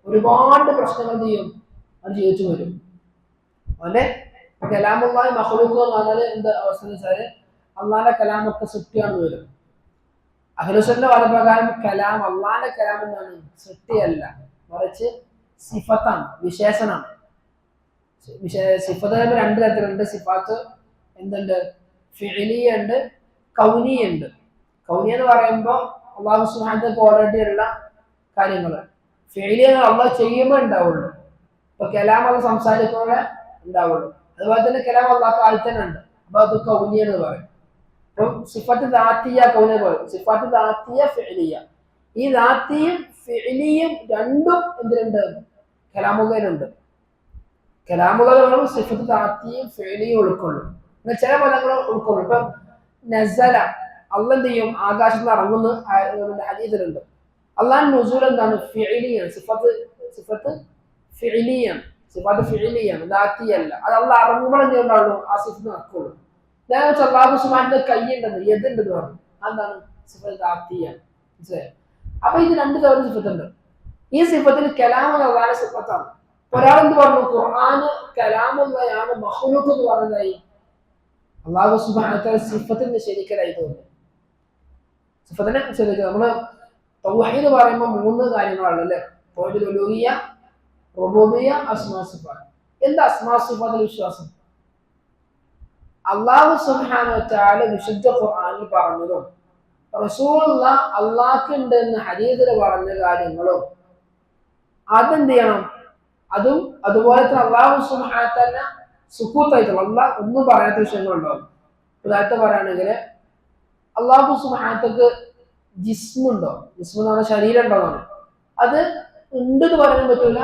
ഒരുപാട് പ്രശ്നങ്ങൾ ചെയ്യും, അത് ജീവിച്ചു വരും. അല്ലെ കലാമുല്ലാഹി മഖ്ലൂഖ് എന്ന് പറഞ്ഞാൽ എന്താ അവസ്ഥ എന്ന് വെച്ചാല് അള്ളാന്റെ കലാമൊക്കെ സൃഷ്ടിയാണെന്ന് വരും. അഹ്ലുസുന്നയുടെ വാദപ്രകാരം കലാം അള്ളാന്റെ കലാം എന്താണ്, സൃഷ്ടിയല്ല, മറിച്ച് സിഫത്താണ്, വിശേഷനാണ്. സിഫത്ത് രണ്ട് തരത്തിലുണ്ട്. സിഫാത്ത് എന്തുണ്ട്, ഫിഇലിയ ഉണ്ട്, കൗനിയ ഉണ്ട്. കൗനിയ എന്ന് പറയുമ്പോൾ അള്ളാഹു സുബ്ഹാനഹു ഓൾറെഡി ഉള്ള കാര്യങ്ങൾ. ഫിഇലിയ അള്ളാഹ് ചെയ്യുമ്പോൾ ഉണ്ടാവുള്ളൂ. ഇപ്പൊ കലാം അത് സംസാരിക്കുമ്പോൾ ഉണ്ടാവുള്ളൂ. അതുപോലെ തന്നെ കലാം അള്ളാഹ് ആയി തന്നെ ഉണ്ട്. അപ്പൊ അത് കൗനിയ എന്ന് പറയും. അപ്പം സിഫത്ത് ദാത്തിയ കൗനിയ പറയും, സിഫത്ത് ദാത്തിയ ഫിഇലിയ. ഈ ദാത്തിയും ഫിഇലിയും രണ്ടും എന്തിനുണ്ട്, കലാമുള്ളതിലുണ്ട്. കലാമുള്ളതാണ് സിഫത്ത് ദാത്തിയും ഫിഇലിയും ഉൾക്കൊള്ളും. എന്നാൽ ചില പദങ്ങൾ ഉൾക്കൊള്ളും. ഇപ്പം നസല, അള്ളാഹ് എന്ത് ചെയ്യും, ആകാശത്ത് നിന്ന് ഇറങ്ങുന്ന ഹദീസിലുണ്ട്. അള്ളാഹ് നുസൂൽ എന്താണ്, ഫിഇലിയാണ്, സിഫത്ത് ഫിഇലിയാണ്, സിഫത്ത് ഫിഇലിയാണ്, ദാത്തിയല്ല. അത് അള്ളാഹ് ഇറങ്ങുമ്പോൾ എന്ത് ഉണ്ടാവുള്ളൂ, ആ സിഫത്ത് നടക്കുള്ളൂ. നേരെ വെച്ച് അള്ളാഹു സുബ്ഹാനഹു കയ്യുണ്ടെന്ന് യദുണ്ടെന്ന് പറഞ്ഞു, അതാണ് സിഫത്ത് ദാത്തിയാണ്. മനസ്സിലായോ? അപ്പൊ ഇത് രണ്ട് തരം സിഫത്തുണ്ട്. ഈ സിഫത്തിന് കലാമുള്ള അള്ളാഹുവിന്റെ സിഫത്താണ്. ഒരാളെന്ത് പറഞ്ഞു, ഖുർആന് കലാമുള്ളതാണ്, മഖ്ലൂഖ് എന്ന് പറഞ്ഞതായി അള്ളാഹു സുബ്ഹാനഹു സിഫത്തിന് നിഷേധിക്കലായി തോന്നുന്നു. സിഫത്തിനെ നിഷേധിക്കുക. നമ്മള് തൗഹീദ് പറയുമ്പോൾ മൂന്ന് കാര്യങ്ങളാണ് അല്ലെ? തൗഹീദുൽ ഉലൂഹിയ്യ, റുബൂബിയ്യ, അസ്മാ സിഫാത്ത്. എന്താ അസ്മാ സിഫാത്തിൽ വിശ്വാസം? അള്ളാഹു സുബ്ഹാനഹു വ തആല വിശുദ്ധ ഖുർആനിൽ പറഞ്ഞതും റസൂലുള്ളാഹ് അള്ളാഹ്ക്ക് ഉണ്ട് എന്ന് ഹദീസിൽ പറഞ്ഞ കാര്യങ്ങളും അതെന്ത് ചെയ്യണം, അതും അതുപോലെ തന്നെ അള്ളാഹു സുബ്ഹാനഹു വ തആല സുക്കൂത്തായിട്ടുള്ള അള്ളാഹ് ഒന്നും പറയാത്ത വിഷയങ്ങളുണ്ടാവും. ഉദാഹരണത്തെ പറയുകയാണെങ്കിൽ അള്ളാഹു സുബ്ഹാനഹു വ തആലക്ക് ജിസ്മുണ്ടോ, ജിസ്മു എന്ന് പറഞ്ഞാൽ ശരീരം ഉണ്ടോന്നാണ്. അത് ഉണ്ടെന്ന് പറയാൻ പറ്റൂല,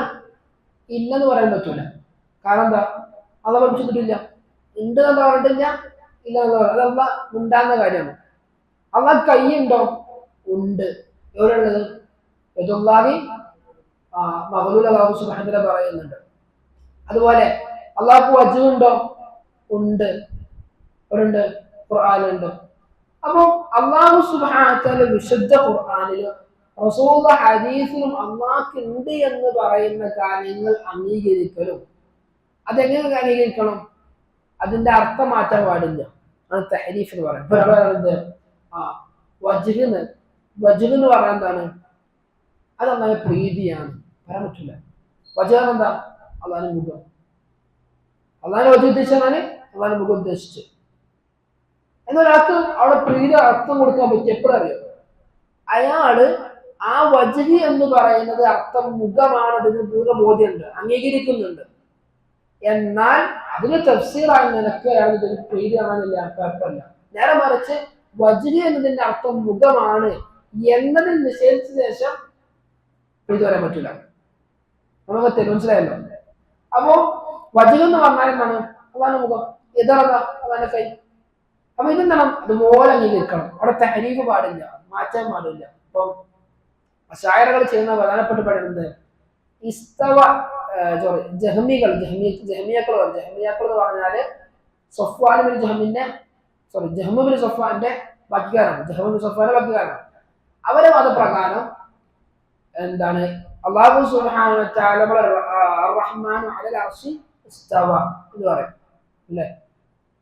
ഇല്ലെന്ന് പറയാൻ പറ്റൂല. കാരണം എന്താ, അള്ളാഹ് പഠിപ്പിച്ചിട്ടില്ല. ഉണ്ട് എന്ന് പറഞ്ഞിട്ടില്ല, ഇല്ല എന്ന് പറയാം. അതല്ല ഉണ്ടാകുന്ന കാര്യമാണ്. അള്ളാഹ് കൈയുണ്ടോ, ഉണ്ട്. എവിടെയുള്ളത്, യദുല്ലാഹി മഗ്ലൂല, അല്ലാഹു സുബ്ഹാനഹു വ തആല പറയുന്നുണ്ട്. അതുപോലെ അള്ളാഹ്ക്ക് വജ്ഹുണ്ടോ, ഉണ്ട്. എവിടെയുണ്ട്, ഖുർആനിലുണ്ട്. അപ്പൊ അല്ലാഹു സുബ്ഹാനഹു വ തആല വിശുദ്ധ ഖുർആനിലും റസൂലുള്ളാഹി ഹദീസിലും അള്ളാഹ്ക്ക് ഉണ്ട് എന്ന് പറയുന്ന കാര്യങ്ങൾ അംഗീകരിക്കലും അതെങ്ങനെ അംഗീകരിക്കണം, അതിന്റെ അർത്ഥം മാറ്റാൻ പാടില്ല. അത് തഹരീഫ് എന്ന് പറയും. വജ്ഹ് എന്ന് പറഞ്ഞാൽ എന്താണ്, അത് അള്ളാഹുവിന്റെ പ്രീതിയാണ്, പറയാൻ പറ്റില്ല. വജ്ഹ് എന്താ, അള്ളാഹുവിന്റെ മുഖം. അള്ളാഹിനെ വജ്ഹ് ഉദ്ദേശിച്ചാണ് അള്ളാഹിന്റെ മുഖം ഉദ്ദേശിച്ചു. എന്നൊരാൾക്ക് അവിടെ പ്രീതി അർത്ഥം കൊടുക്കാൻ പറ്റി എപ്പോഴറിയോ, അയാള് ആ വജ്ഹ് എന്ന് പറയുന്നത് അർത്ഥം മുഖമാണ്, അതിന് പൂർണ്ണ ബോധ്യമുണ്ട്, അംഗീകരിക്കുന്നുണ്ട്. എന്നാൽ അതിന് തഫ്സീറായി നിനക്ക് അയാൾക്ക് പ്രീതി കാണാനില്ല, കുഴപ്പമില്ല. നേരെ മറിച്ച് വജ്ഹ് എന്നതിന്റെ അർത്ഥം മുഖമാണ് എന്നതിൽ നിഷേധിച്ച ശേഷം പ്രീതി പറയാൻ പറ്റില്ല. നമുക്ക് മനസ്സിലായല്ലോ. അപ്പോ വജ്ഹ് എന്ന് പറഞ്ഞാൽ എന്താണ്, അതാണ് മുഖം, എതാണ് അതാണ് കൈ. അപ്പൊ ഇതെന്താണ്, അതുപോലെ അംഗീകരിക്കണം. അവിടെ തഹരീഫ് പാടില്ല, മാറ്റാൻ പാടില്ല. ഇപ്പം അശായറകൾ ചെയ്യുന്ന പ്രധാനപ്പെട്ട പഠിക്കുന്നത് ഇസ്തവ ജഹ്മികൾ എന്ന് പറഞ്ഞാല് സഫ്വാൻ ബിൻ ജഹ്മ ബിൻ സഫ്വാന്റെ ബാക്കിക്കാരാണ്. അവരെ മതപ്രകാരം എന്താണ്, അല്ലാഹു സുബ്ഹാനഹു വ തആല അർ-റഹ്മാനു അലൽ അർശി ഇസ്തവ എന്ന് പറയും അല്ലേ?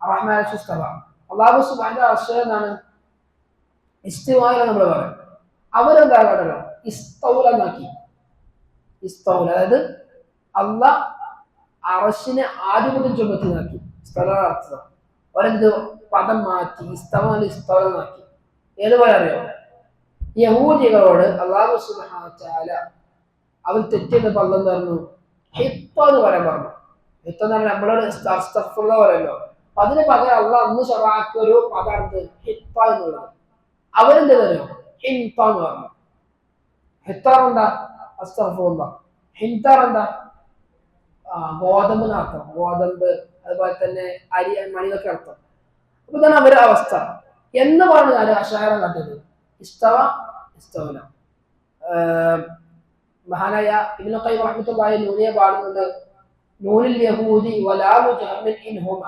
അർ-റഹ്മാൻ അലൽ അർശി ഇസ്തവ. അല്ലാഹു സുബ്ഹാനഹു അർശ് എന്നാണ് ഇസ്തിവാ എന്ന് നമ്മൾ പറയും. അവരെന്താ പറയുക, ഇസ്തൗല എന്നാക്കി. ഇസ്തൗല അതായത് അള്ളാഹ് അർശിനെ ആധിപത്യം ചുമത്തിനാക്കി. സ്ഥലർത്ഥം അവരെന്ത് പദം മാറ്റി, ഇസ്തവനാക്കി. ഏതുപോലെ അറിയോ, യഹൂദികളോട് അല്ലാഹു സുബ്ഹാനഹു വ തആല അവർ തെറ്റിയപ്പോൾ അല്ലാഹു പറഞ്ഞു ഹിത്ത എന്ന് പറയാൻ പറഞ്ഞു. ഹിത്ത എന്ന് പറഞ്ഞാൽ നമ്മളോട് അസ്തഗ്ഫിറുല്ലാഹ് പറയല്ലോ, അതിന് പകരം അള്ളാഹ് അന്ന് ശറാക്കിയ ഒരു പദാർത്ഥ ഹിത്ത എന്നുള്ളത്. അവരെന്ത് തരും? ഹിൻത എന്ന് പറഞ്ഞു. ഹിത്താർ എന്താ? അസ്തഗ്ഫിറുല്ലാ. ഹിൻതാർ എന്താ? ഗോതമ്പ് എന്നർത്ഥം. ഗോതമ്പ്, അതുപോലെ തന്നെ അരി, മണിതൊക്കെ അർത്ഥം. അപ്പൊ ഇതാണ് അവരുടെ അവസ്ഥ. എന്ന് പറഞ്ഞാൽ അശായറ കണ്ടത് ഇസ്തവ ഇസ്തവന. മഹാനായ ഇബ്നു ഖയ്യിം റഹ്മത്തുള്ളാഹി നൂനിയെ പാടുന്നുണ്ട്, നൂനിൽ യഹൂദി വലാമു ജഹ്മിൻ ഇൻഹുമ.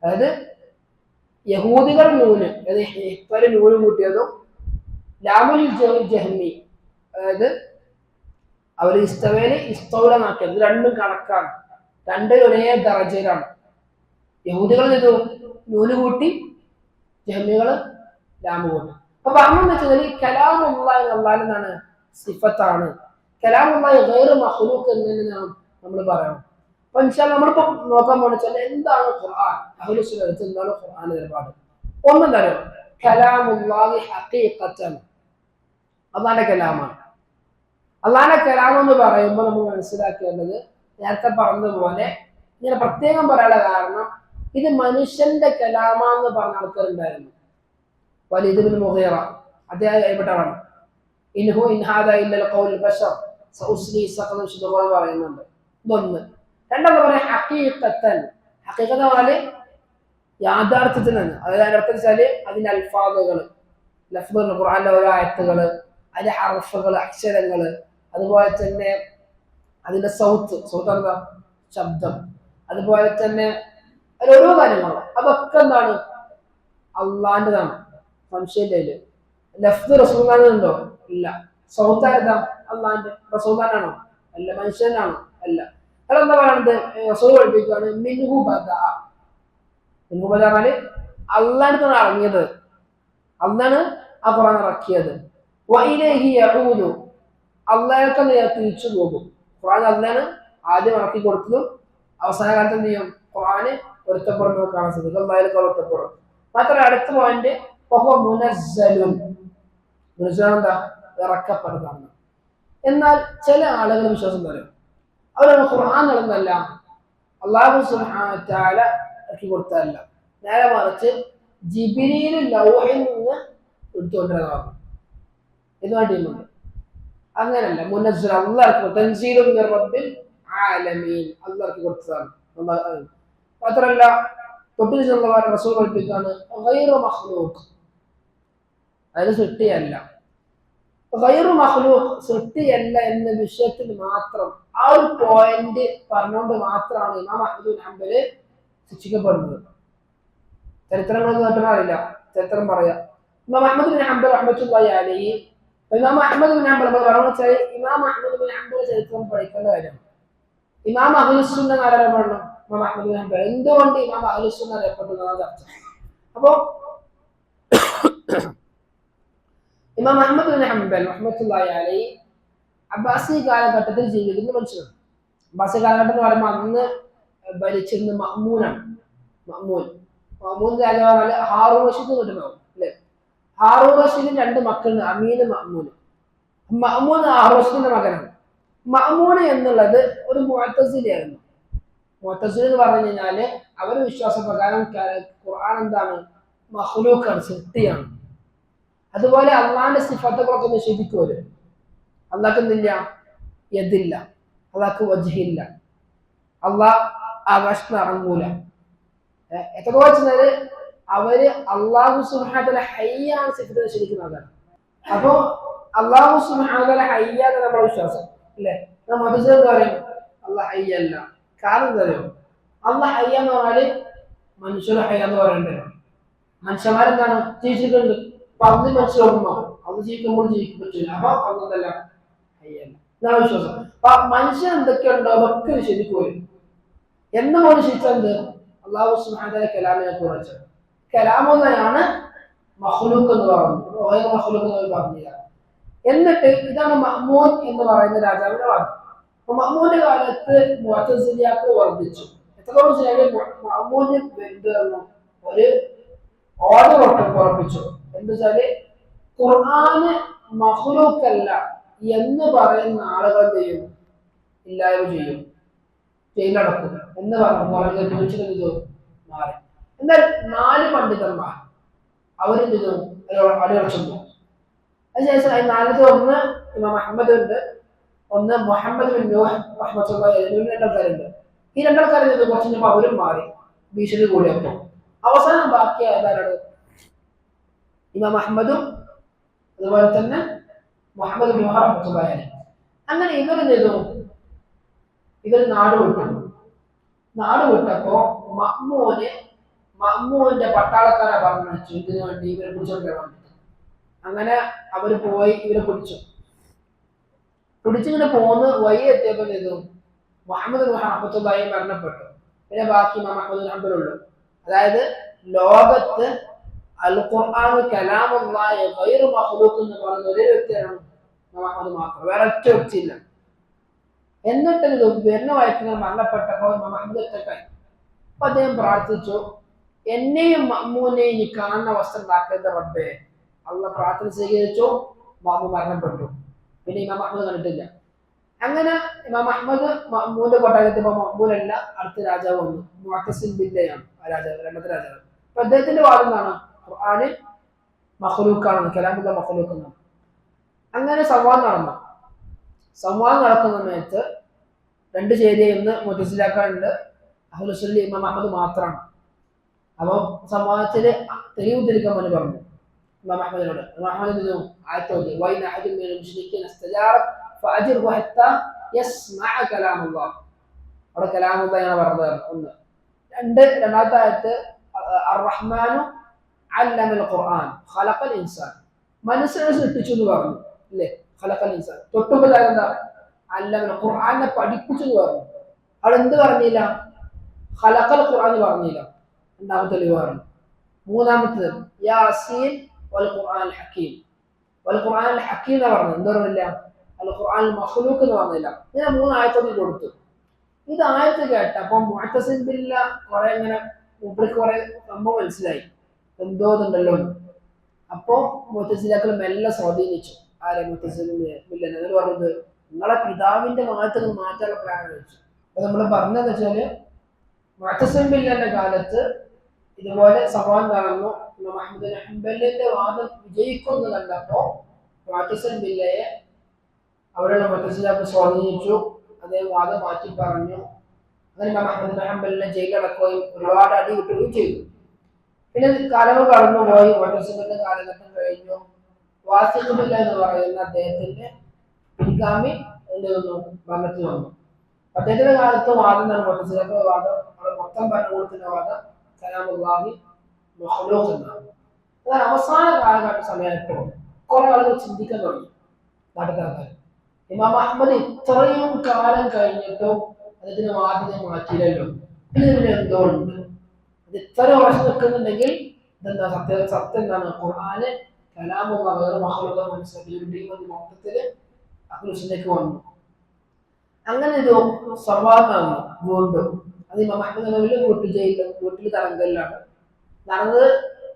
അതായത് യഹൂദികൾ നൂന്, അതായത് ഹിഫ്തല് നൂന് കൂട്ടിയതും ലാമുൽ ജഹ്മി, അതായത് അവർ ഇസ്തവേല് ഇസ്തൗലമാക്കിയത്, രണ്ടും കണക്കാണ്, രണ്ടും ഒരേ ദറജയിലാണ്. യഹൂദികൾ ചെയ്തു നൂല് കൂട്ടി, ജഹ്മികള് ലാമു കൂട്ടി. അപ്പൊ പറഞ്ഞെന്ന് വെച്ചാൽ കലാമുല്ലാഹി അല്ലാഹ് എന്നാണ് സിഫത്താണ്. കലാമുല്ലാഹി ഗൈറു മഖ്ലൂഖ് എന്നാണ് നമ്മൾ പറയണം. അപ്പൊ ഇൻഷാ അല്ലാഹ് നമ്മളിപ്പോ നോക്കാൻ പോകുന്നത് എന്താണ് ഖുർആൻ, അഹ്ലു സുന്നത്ത് എന്താണ് ഖുർആൻ നിലപാട്. ഒന്നെന്താണ് കലാമുല്ലാഹി ഹഖീഖത്തൻ, അല്ലാഹുവിന്റെ കലാമാണ്. അള്ളാന്റെ കലാം എന്ന് പറയുമ്പോൾ നമ്മൾ മനസ്സിലാക്കേണ്ടത് നേരത്തെ പറഞ്ഞതുപോലെ ഇങ്ങനെ പ്രത്യേകം പറയാനുള്ള കാരണം ഇത് മനുഷ്യന്റെ കലാമാന്ന് പറഞ്ഞ ആൾക്കാരുണ്ടായിരുന്നു. വലീദ് ബിൻ മുഗീറ അദ്ദേഹം കൈപ്പെട്ടതാണ്. ഇൻഹു ഇൻഹാദ ഇല്ലൽ ഖൗലുൽ ബശർ സഉസ്ലി സഖലം ശുദ്ധ പറയുന്നുണ്ട്. ഇതൊന്ന്. രണ്ടാമത് പറയാം ഹഖീഖത്തൻ. ഹഖീഖത്ത് പറഞ്ഞാല് യാഥാർത്ഥ്യത്തിനാണ്. അതായത് അതിന്റെ അർത്ഥം വെച്ചാല് അതിന്റെ അൽഫാദുകൾ, ലഫ്ദുകൾ, ഖുർആനിലെ ഓരോ ആയത്തുകള്, അതിന്റെ ഹർഫുകൾ, അക്ഷരങ്ങള്, അതുപോലെ തന്നെ അതിന്റെ സൗത്ത് എന്താ? ശബ്ദം. അതുപോലെ തന്നെ ഓരോ കാര്യങ്ങളും അതൊക്കെ എന്താണ്? അള്ളാന്റെതാണ്. സംശയമില്ല. ലഫ്ദ് റസൂലുള്ളാഹിനുണ്ടോ? ഇല്ല. സൗത്ത് ആയതാ? അള്ളാന്റെ. റസൂലുള്ളാഹിനാണോ? അല്ല. മനുഷ്യനാണോ? അല്ല. അതെന്താ പറയുന്നത്? റസൂൽ പഠിപ്പിക്കുകയാണ് മിൻഹു ബദഅ. മിൻഹു ബദഅ പറഞ്ഞാല് അള്ളാന്റെ ഇറങ്ങിയത്, അള്ളാണ് ആ ഖുർആൻ ഇറക്കിയത്. വഇലൈഹി യഊദു, അള്ളാഹ്ക്ക് തിരിച്ചു പോകും. ഖുർആൻ അള്ളാണ് ആദ്യം ഇറക്കി കൊടുത്തതും അവസാന കാലത്ത് എന്ത് ചെയ്യും? ഖുർആന് പൊരുത്തപ്പെടുന്നത് കാണാൻ സാധിക്കും. അള്ളാഹിൽ പൊരുത്തപ്പെടും. മാത്രമല്ല അടുത്ത പോയിന്റ് മുനസ്സലുൻ. മുനസ്സൽ എന്താ? ഇറക്കപ്പെടുന്നതാണ്. എന്നാൽ ചില ആളുകൾ വിശ്വാസം പറയും അവരൊന്നും ഖുർആൻ നടന്നല്ല, അള്ളാഹു സുബ്ഹാനഹു വ തആല ഇറക്കി കൊടുത്തതല്ല, നേരെ മറിച്ച് ജിബ്രീൽ ലൗഹിൽ നിന്ന് എടുത്തുകൊണ്ടിരുന്നതാണ്. ഇതുമായി ടീമുണ്ട്. അങ്ങനല്ല. മുനസ്സൽ അല്ലാഹു തൻസീലുൻ മിർ റബ്ബിൽ ആലമീൻ, അല്ലാഹു കൊടുത്തതാണ്. മാത്രമല്ല തൊട്ടിൽ റസൂൽ പഠിപ്പിക്കുകയാണ് ഗൈറു മഖ്ലൂഖ്, അതായത് സൃഷ്ടിയല്ല. ഗൈറു മഖ്ലൂഖ് സൃഷ്ടിയല്ല എന്ന വിഷയത്തിൽ മാത്രം ആ ഒരു പോയിന്റ് പറഞ്ഞുകൊണ്ട് മാത്രമാണ് ഇമാം അഹ്മദ് ബിൻ ഹംബൽ ശിക്ഷിക്കപ്പെടുന്നത്. ചരിത്രങ്ങളൊന്നും കേട്ടാൽ അറിയില്ല, ചരിത്രം പറയാം. ഇമാം അഹ്മദ് ബിൻ ഹംബൽ റഹ്മത്തുള്ളാഹി അലൈഹി, ഇമാം അഹ്മദ് ബിൻ ഹംബൽ പറഞ്ഞു ഇമാം അഹ്മദ് ബിൻ ഹംബൽ ചരിത്രം പഠിക്കേണ്ട കാര്യമാണ്. ഇമാം അഹ്ലുസ് സുന്ന അറിയപ്പെടണം. ഇമാം അഹ്മദ് ബിൻ ഹംബൽ എന്തുകൊണ്ട് ഇമാം അഹ്ലുസ് സുന്ന അറിയപ്പെടുന്നതാണ് ചർച്ച. അപ്പോ ഇമാം അഹ്മദ് ബിൻ ഹംബൽ റഹ്മത്തുള്ളാഹി അലൈഹി അബ്ബാസി കാലഘട്ടത്തിൽ ജീവിക്കുന്ന മനുഷ്യനാണ്. അബ്ബാസി കാലഘട്ടം എന്ന് പറയുമ്പോൾ അന്ന് ഭരിച്ചിരുന്ന മഅ്മൂനാണ്. മഅ്മൂൻ രാജാവ് ഹാറൂൻ റഷീദ് കിട്ടുന്നതാവും അല്ലെ. ഹാറൂൻ റഷീദിന് രണ്ട് മക്കളുണ്ട്, അമീന് മഅ്മൂന്. മഅ്മൂൻ ഹാറൂൻ റഷീദിന്റെ മകനാണ്. മഅ്മൂന് എന്നുള്ളത് ഒരു മുഅ്തസിലിയായിരുന്നു. മുഅ്തസിലി എന്ന് പറഞ്ഞു കഴിഞ്ഞാല് അവരുടെ വിശ്വാസപ്രകാരം ഖുർആൻ എന്താണ്? മഖ്ലൂഖാണ്, സൃഷ്ടിയാണ്. അതുപോലെ അള്ളാന്റെ സിഫത്തുകളൊക്കെ നിഷേധിക്കുമല്ലോ. അള്ളാഹ്ക്ക് എന്തില്ല? യദില്ല, അള്ളാഹ്ക്ക് വജ്ഹില്ല, അള്ളാഹ് ആകാശത്ത് ഇറങ്ങൂല. എത്ര വെച്ചാല് അവര് അള്ളാഹു സുബ്ഹാനഹു വ തആല ഹയ്യാണ് സിഫത്ത് നിഷേധിക്കുന്നതാണ്. അപ്പൊ അള്ളാഹു സുബ്ഹാനഹു വ തആല ഹയ്യാണ് നമ്മുടെ വിശ്വാസം അല്ലെ. മതത്തിൽ എന്താ പറയും? അള്ളാഹ് ഹയ്യല്ല. കാരണം എന്താ പറയും? അള്ളാഹ് ഹയ്യാന്ന് പറഞ്ഞാല് മനുഷ്യരുടെ ഹയ്യാന്ന് പറയണ്ടേ. മനുഷ്യന്മാരെന്താണ്? ജീവിച്ചിട്ടുണ്ട്. പന്നി മനുഷ്യരോടുമോ അത് ജീവിക്കുമ്പോൾ ജീവിക്കാൻ പറ്റില്ല. അപ്പൊ അന്നല്ല ഹയ്യല്ല, ഇതാണ് വിശ്വാസം. അപ്പൊ മനുഷ്യൻ എന്തൊക്കെയുണ്ടോ അതൊക്കെ നിഷേധിക്കുമല്ലോ. എന്ന് പോലെ നിശ്ചയിച്ചത് അള്ളാഹു സുബ്ഹാനഹു വ തആല കലാമിനെ കുറിച്ച്. കലാമെന്നാണ് മഖ്ലൂഖ് എന്ന് പറയുന്നത്, ഗൈറു മഖ്ലൂഖ് എന്ന് പറഞ്ഞില്ല. എന്നിട്ട് ഇതാണ് മഅ്മൂൻ എന്ന് പറയുന്ന രാജാവിന്റെ വാദം. അപ്പൊ മഅ്മൂന്റെ കാലത്ത് മുഅ്തസിലിയാക്കൾ വർദ്ധിച്ചു. എത്രത്തോളം ശരി? മഅ്മൂന് ഒരു ഓർഡർ ഉറപ്പിച്ചു. എന്താ വെച്ചാല് ഖുർആന് മഖ്ലൂഖ് അല്ല എന്ന് പറയുന്ന ആളുകൾ എന്ത് ചെയ്യും? ഇല്ലായ്മ ചെയ്യും, ജയിലടക്കും എന്ന് പറഞ്ഞു. മാറി. എന്നാൽ 4 പണ്ഡിതന്മാർ അവരെന്ത് ചെയ്തു? അടിയുറച്ചു. അതിനുശേഷം അതിന് 4 ഒന്ന് ഇമാം അഹ്മദ് ഉണ്ട്, ഒന്ന് മുഹമ്മദ് ബിൻ നൂഹ് റഹ്മത്തുള്ളാഹി അലൈഹി, 2 ആൾക്കാരുണ്ട്. ഈ 2 ആൾക്കാർ കുറച്ച് കഴിഞ്ഞപ്പോൾ അവരും മാറി, ഭീഷണി കൂടിയപ്പോൾ. അവസാനം ബാക്കിയായതാണ് ഇമാം അഹ്മദും അതുപോലെ തന്നെ മുഹമ്മദ് ബിൻ നൂഹ് റഹ്മത്തുള്ളാഹി അലൈഹി. അങ്ങനെ ഇവരെന്ത് ചെയ്തു? ഇവർ നാട് വിട്ടു. നാട് വിട്ടപ്പോ മഅ്മൂന്റെ പട്ടാളക്കാരെ പറഞ്ഞു ഇതിനു വേണ്ടി ഇവരെ പിടിച്ചോണ്ട് വേണ്ടിട്ട്. അങ്ങനെ അവര് പോയി ഇവരെ പിടിച്ചിങ്ങനെ പോന്ന് വഴി എത്തിയപ്പോൾ ചെയ്തു? മുഹമ്മദ് റഹ്മത്തുള്ളാഹി മരണപ്പെട്ടു. പിന്നെ ബാക്കി ഇമാം അഹ്മദ് ബിൻ ഹംബലുള്ളൂ. അതായത് ലോകത്ത് അൽ ഖുർആൻ കലാമുല്ലാഹി ഗൈറു മഖ്ലൂഖ് എന്ന് പറയുന്ന ഒരേ വ്യക്തിയാണ് ഇമാം അഹ്മദ് മാത്രം, വേറെ ഒറ്റ വ്യക്തിയില്ല. എന്നിട്ട് വരുന്ന വയറ്റിൽ മരണപ്പെട്ടപ്പോൾ ഇമാം അഹ്മദ് ഒറ്റക്കായി. അപ്പൊ അദ്ദേഹം പ്രാർത്ഥിച്ചു, എന്നെയും മഅ്മൂനെയും ഈ കാണുന്ന അവസ്ഥ ഉണ്ടാക്കേണ്ട റബ്ബേ. അള്ളാഹ് പ്രാർത്ഥന സ്വീകരിച്ചു, മഅ്മൂൻ മരണപ്പെട്ടു. പിന്നെ ഇമാം അഹ്മദ് കണ്ടിട്ടില്ല. അങ്ങനെ ഇമാം അഹ്മദ് മഅ്മൂന്റെ കൊട്ടാരത്തിപ്പോ മഅ്മൂനല്ല, അടുത്ത രാജാവ് വന്നു. മുഅ്തസിം ബില്ലയാണ് ആ രാജാവ്, 2ാമത്തെ രാജാവ്. അപ്പൊ അദ്ദേഹത്തിന്റെ വാദം എന്താണ്? ഖുർആന് മഖ്ലൂഖാണ്, കലാമുല്ലാഹ് മഖ്ലൂഖാണ്. അങ്ങനെ സംവാദം നടന്ന സമയത്ത് 2 ചേരിയിൽ നിന്ന് മുഅ്തസിലാക്കാറുണ്ട്, അഹ്ലുൽ സുന്നയിൽ ഇമാം അഹ്മദ് മാത്രമാണ്. അപ്പൊ സംവാദത്തില് തെളിവ് തിരിക്കാൻ വേണ്ടി പറഞ്ഞു ഇമാം അഹ്മദിനോട്. ഇമാം അഹ്മദ് ആയത്തോതി വൈന അഹദുൻ മിനൽ മുശ്രിക്കീന ഇസ്തജാറക ഫഅജിർഹു ഹത്താ യസ്മഅ കലാമുല്ലാഹ്. അവിടെ കലാമുല്ലാഹ് ആണ് പറഞ്ഞത്. 1. 2ാമത്തെ ആയത്ത് അർ-റഹ്മാനു അല്ലമൽ ഖുർആൻ ഖലഖൽ ഇൻസാൻ. മനുഷ്യനെ സൃഷ്ടിച്ചു എന്ന് പറഞ്ഞു അല്ലേ? ഖലഖൽ ഇൻസാൻ. തൊട്ടുമ്പോൾ എന്താ? അല്ലമൽ ഖുർആനെ പഠിപ്പിച്ചു എന്ന് പറഞ്ഞു. അവിടെ എന്ത് പറഞ്ഞില്ല? ഖലഖൽ ഖുർആൻ പറഞ്ഞില്ല. 2ാമത്തെ തെളിവ് പറഞ്ഞു. 3ാമത്തേത് യാസീൻ വൽ ഖുർആനിൽ ഹക്കീം. വൽ ഖുർആനിൽ ഹക്കീം എന്ന് പറഞ്ഞു. എന്താ പറഞ്ഞില്ല? അൽ ഖുർആനിൽ മഖ്ലൂഖ് എന്ന് പറഞ്ഞില്ല. ഇങ്ങനെ 3 ആയത്തൊക്കെ കൊടുത്തു. ഇത് ആയത്ത് കേട്ടപ്പോൾ മുഅ്തസിം ബില്ല കുറെ ഇങ്ങനെ മൂപ്പർക്ക് കുറെ സംഭവം മനസ്സിലായി, എന്തോ ഇതുണ്ടല്ലോ. അപ്പോ മുഅ്തസിലാക്കൾ മെല്ലെ സ്വാധീനിച്ചു. ആരെ? മുഅ്തസിം ബില്ല. എന്നിട്ട് പറഞ്ഞത് നിങ്ങളെ പിതാവിന്റെ മതത്തിൽ മാറ്റാനുള്ള പ്ലാൻ വെച്ചു. അപ്പൊ നമ്മൾ പറഞ്ഞതെന്ന് വെച്ചാല് മുഅ്തസിം ബില്ലന്റെ കാലത്ത് ഇതുപോലെ സംവാദം നടന്നു. ഇമാം അഹ്മദ് ബിൻ ഹംബലിന്റെ വാദം വിജയിക്കുന്നു കണ്ടപ്പോ മുഅ്തസിം ബില്ലയെ അവരുടെ മുഅ്തസിലാക്കൾ സ്വാധീനിച്ചു. അദ്ദേഹം വാദം മാറ്റി പറഞ്ഞു. അങ്ങനെ ഇമാം അഹ്മദ് ബിൻ ഹംബലിനെ ജയിലിലടക്കുകയും ഒരുപാട് അടി കിട്ടുകയും ചെയ്തു. പിന്നെ കാലങ്ങൾ കടന്നുപോയി. മുഅ്തസിലിന്റെ കാലഘട്ടം കഴിഞ്ഞു. വാസിഖ് ബില്ല എന്ന് പറയുന്ന അദ്ദേഹത്തിന്റെ പിൻഗാമി ഭരണത്തിൽ വന്നു. അദ്ദേഹത്തിന്റെ കാലത്ത് വാദം തന്നെ മുഅ്തസിലയുടെ വാദം, അവിടെ മൊത്തം ഭരണകൂടത്തിന്റെ വാദം കലാമുല്ലാഹി മഖ്ലൂഖ് എന്നാണ്. എന്നാൽ അവസാന കാലഘട്ട സമയത്തോ കുറെ ആളുകൾ ചിന്തിക്കാൻ തുടങ്ങി നാട്ടിലെ ആൾക്കാർ. ഇമാം അഹ്മദ് ഇത്രയും കാലം കഴിഞ്ഞിട്ടും അദ്ദേഹത്തിന്റെ വാദം മാറ്റിയില്ലല്ലോ, ഇതിന് എന്തോ ഉണ്ട്. അത് ഇത്ര വർഷം നിൽക്കുന്നുണ്ടെങ്കിൽ ഇതെന്താ സത്യം എന്താണ്? ഖുർആന് കലാമുല്ലാഹി ഗൈറു മഖ്ലൂഖ് മനസ്സിലാക്കി മൊത്തത്തില് അഹ്ലുൽ സുന്നയ്ക്ക് വന്നു. അങ്ങനെ ഒരു സംവാദം നടന്നു വീണ്ടും. അത് ഇമാം അഹ്മദ് നബിയുടെ വീട്ടിൽ തടങ്കലിലാണ് നടന്നത്.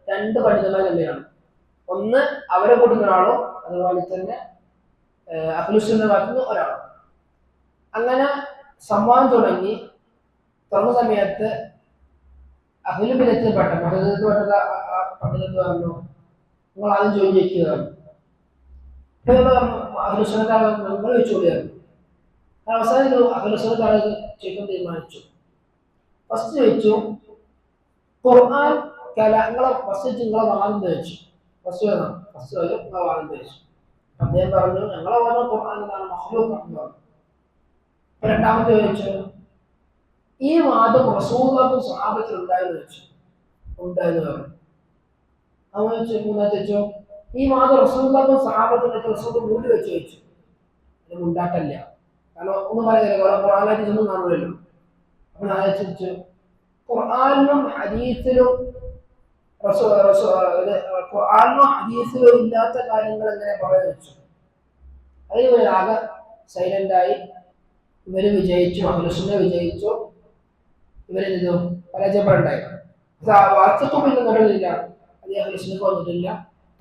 2 പണ്ഡിതന്മാർ തമ്മിലാണ്. ഒന്ന് അവരെ കൂട്ടുന്ന ഒരാളും അതുപോലെ തന്നെ അഹ്ലുൽ സുന്ന ഭാഗത്തുനിന്ന് ഒരാളും. അങ്ങനെ സംവാദം തുടങ്ങി. തുറന്ന സമയത്ത് അഹ്ലുൽ ബിദ്അത്തിൽപ്പെട്ട പണ്ഡിതത്ത് പറഞ്ഞു, നിങ്ങൾ ആദ്യം ജോലി ചെയ്യുകയാണ്. അഹ്ലുൽ സുന്നത്തെ നിങ്ങൾ ചോദിച്ചുകൂടിയായിരുന്നു. അവസാനം അഹ്ലുൽ സുന്നത്തെ ആളുകൾ ചോദിക്കാൻ തീരുമാനിച്ചു. ഫസ്റ്റ് ചോദിച്ചു, ഖുർആൻ നിങ്ങളെ വാദം തേച്ചു. ഫസ്റ്റ് വാദം തേച്ചു. അദ്ദേഹം പറഞ്ഞു ഞങ്ങളെ വാദം ഖുർആൻ എന്താണ്? മഖ്ലൂഖാണെന്ന് പറഞ്ഞു. 2ാമത്തെ ചോദിച്ചു, ഈ വാദം റസൂലുള്ളാഹിയും സ്വഹാബത്തിൽ ഉണ്ടായെന്ന് വെച്ചു. ഉണ്ടായെന്ന് പറഞ്ഞു. അവൻ ചോദിച്ചു. 3ാമത്തെ ചോദിച്ചു, ഈ വാദം റസൂലുള്ളാഹിയും സ്വഹാബത്തിൽ റസൂൽ മൂടി വെച്ച് ചോദിച്ചു. അത് ഉണ്ടാക്കല്ല, കാരണം ഒന്നും പറയുന്നില്ല, ഖുർആനിലൊന്നും കാണൂലല്ലോ. അപ്പൊ ഞാൻ ചോദിച്ചു, ഖുർആനിലും ഹദീസിലും ഖുർആനിലും ഹദീസിലും ഇല്ലാത്ത കാര്യങ്ങൾ എങ്ങനെ പറയാൻ വെച്ചു? അതിൽ ആകെ സൈലന്റായി. ഇവര് വിജയിച്ചു, അഹ്ലുൽ സുന്ന വിജയിച്ചു. ഇവരെന്തു പരാജയപ്പെടണ്ടായി. വാസ്തവത്തിൽ നടന്നില്ല, അത് അഹ്ലുൽ സുന്നക്ക് വന്നിട്ടില്ല.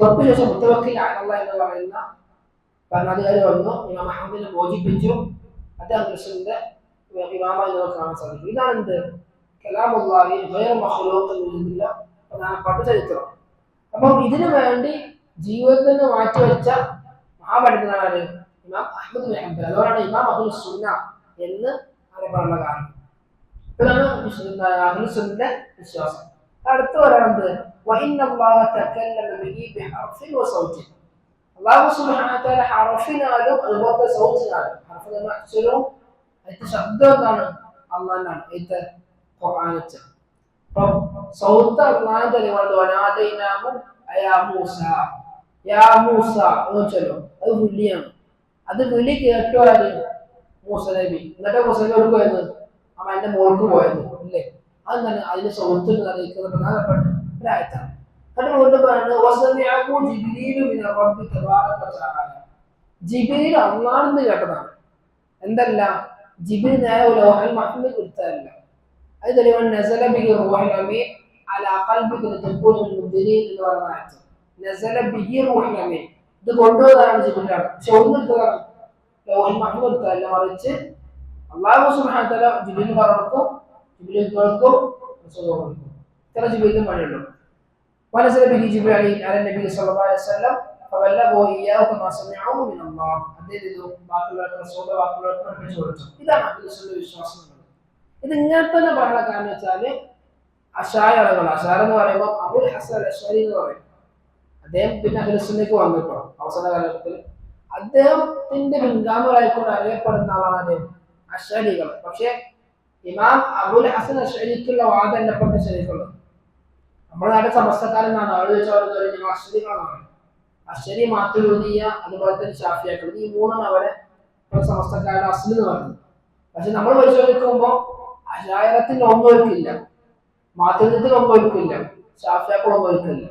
തൊട്ട് ശേഷം മുത്തവക്കിൽ അലല്ലാഹ് എന്ന് പറയുന്ന ഭരണാധികാരി വന്നു, ഇമാം അഹ്മദിനെ മോചിപ്പിച്ചു. അദ്ദേഹം അഹ്ലുൽ സുന്നയുടെ ഇമാമായി നമുക്ക് കാണാൻ സാധിക്കും. ഇതാണ് എന്ത്? കലാമുല്ലാഹി ഗൈറു മഖ്ലൂഖ് എന്നില്ല പ്രധാനപ്പെട്ട ചരിത്രം. അപ്പം ഇതിനു വേണ്ടി ജീവിതത്തിന് മാറ്റിവെച്ച മഹാപണ്ഡിതനാണ് ഇമാം അഹ്മദ് ബിൻ ഹംബൽ. അതുകൊണ്ടാണ് ഇമാം അഹ്ലുൽ സുന്ന എന്ന് അറിയപ്പെടാനുള്ള കാരണം. ഇതാണ് അഹ്ലുൽ സുന്നയുടെ വിശ്വാസം. അടുത്ത് പറയുന്നത് വഇന്നല്ലാഹ തകല്ലമ ബിഹി ബിഹർഫിൻ വസൗത്തിൻ. അല്ലാഹു സുബ്ഹാനഹു വ തആല ഹർഫിനാലും അതുപോലെ സൗത്തിനാലും, ഹർഫ് എന്ന അക്ഷരവും അതിന്റെ ശബ്ദം എന്താണ് അള്ളാഹുവിനാണ്. ഇത് ഖുർആനിൽ അപ്പം സൗത്ത് അള്ളാഹുവിന്റെ തെളിവാണ്. വനാദൈനാഹു യാ മൂസ, യാ മൂസ എന്ന് വെച്ചല്ലോ, അത് വിളിയാണ്. അത് വിളി കേട്ടോ അത് മൂസ നബി. എന്നിട്ട് മൂസ നബി പോയത് അവൻ എന്റെ മോൾക്ക് പോയത് അല്ലേ? അത് തന്നെ അതിന്റെ സൗത്തിൽ അറിയിക്കുന്ന പ്രധാനപ്പെട്ട ഒരായത്താണ്. എന്നിട്ട് വീണ്ടും പറയുന്നത് ജിബ്രീൽ അള്ളാഹുവിന് കേട്ടതാണ്. എന്തല്ല, ജിബ്രീൽ നേരെ ലൗഹൽ മഹ്ഫൂദിൽ കൊടുത്തതല്ല. അത് തെളിവാണ് നസല ബിഹി റൂഹുൽ അമീൻ അലാ ഖൽബിക ലിതകൂന മിനൽ മുൻദിരീൻ എന്ന് പറയുന്ന ആയത്ത്. നസല ബിഹി റൂഹുൽ അമീൻ, ഇത് കൊണ്ടുവന്നതാണ് ജിബ്രീലാണ്. പക്ഷെ ഒന്നെടുത്തതാണ് ലൗഹൽ മഹ്ഫൂദ് എടുത്തതല്ല, മറിച്ച് അല്ലാഹു സുബ്ഹാനഹു വ തആല ജിബ്രീൽ പറഞ്ഞുകൊടുക്കും, ജിബ്രീൽ കേൾക്കും, റസൂൽ കൊടുക്കും. ഇത്ര ജിബ്രീലിന് പണിയുള്ളൂ. ونزل به جبريل على النبي صلى الله عليه وسلم فبلغه إياه كما سمعه من الله. ഇതാണ് അഹ്ലുസുന്നയുടെ വിശ്വാസം. ഇത് ഇങ്ങനെ തന്നെ പറയാനുള്ള കാരണം വെച്ചാല് അശായറകൾ, അശാര എന്ന് പറയുമ്പോൾ അബുൽ ഹസൻ അശ്അരി എന്ന് പറയും. അദ്ദേഹം പിന്നെ അഹ്ലുസുന്നയ്ക്ക് വന്നിട്ടോ അവസാന കാലഘട്ടത്തിൽ. അദ്ദേഹത്തിന്റെ പിൻഗാമികളായിക്കൊണ്ട് അറിയപ്പെടുന്ന ആളാണ് അശ്അരികൾ. പക്ഷെ ഇമാം അബുൽ ഹസൻ അശ്അരിക്കുള്ള വാദമല്ലപ്പെട്ട ശരീരമുള്ളത്. നമ്മുടെ നാട്ടിൽ സമസ്തക്കാരെന്നാണ് ആള് ചോദിച്ചാൽ അശ്വരികളാണ്. അശ്വരി, മാത്തുലൂദിയ, അതുപോലെ തന്നെ ഷാഫിയാക്കൾ, ഈ മൂന്നാണ് അവരെ സമസ്തക്കാരുടെ അസ്ലി എന്ന് പറയുന്നത്. പക്ഷെ നമ്മൾ പരിശോധിക്കുമ്പോൾ അശായറത്തിൽ ഒന്നൊരുക്കില്ല, മാത്തുലൂദിയത്തിൽ ഒന്നൊരുക്കില്ല, ഷാഫിയാക്കൾ ഒന്നൊരുക്കില്ല.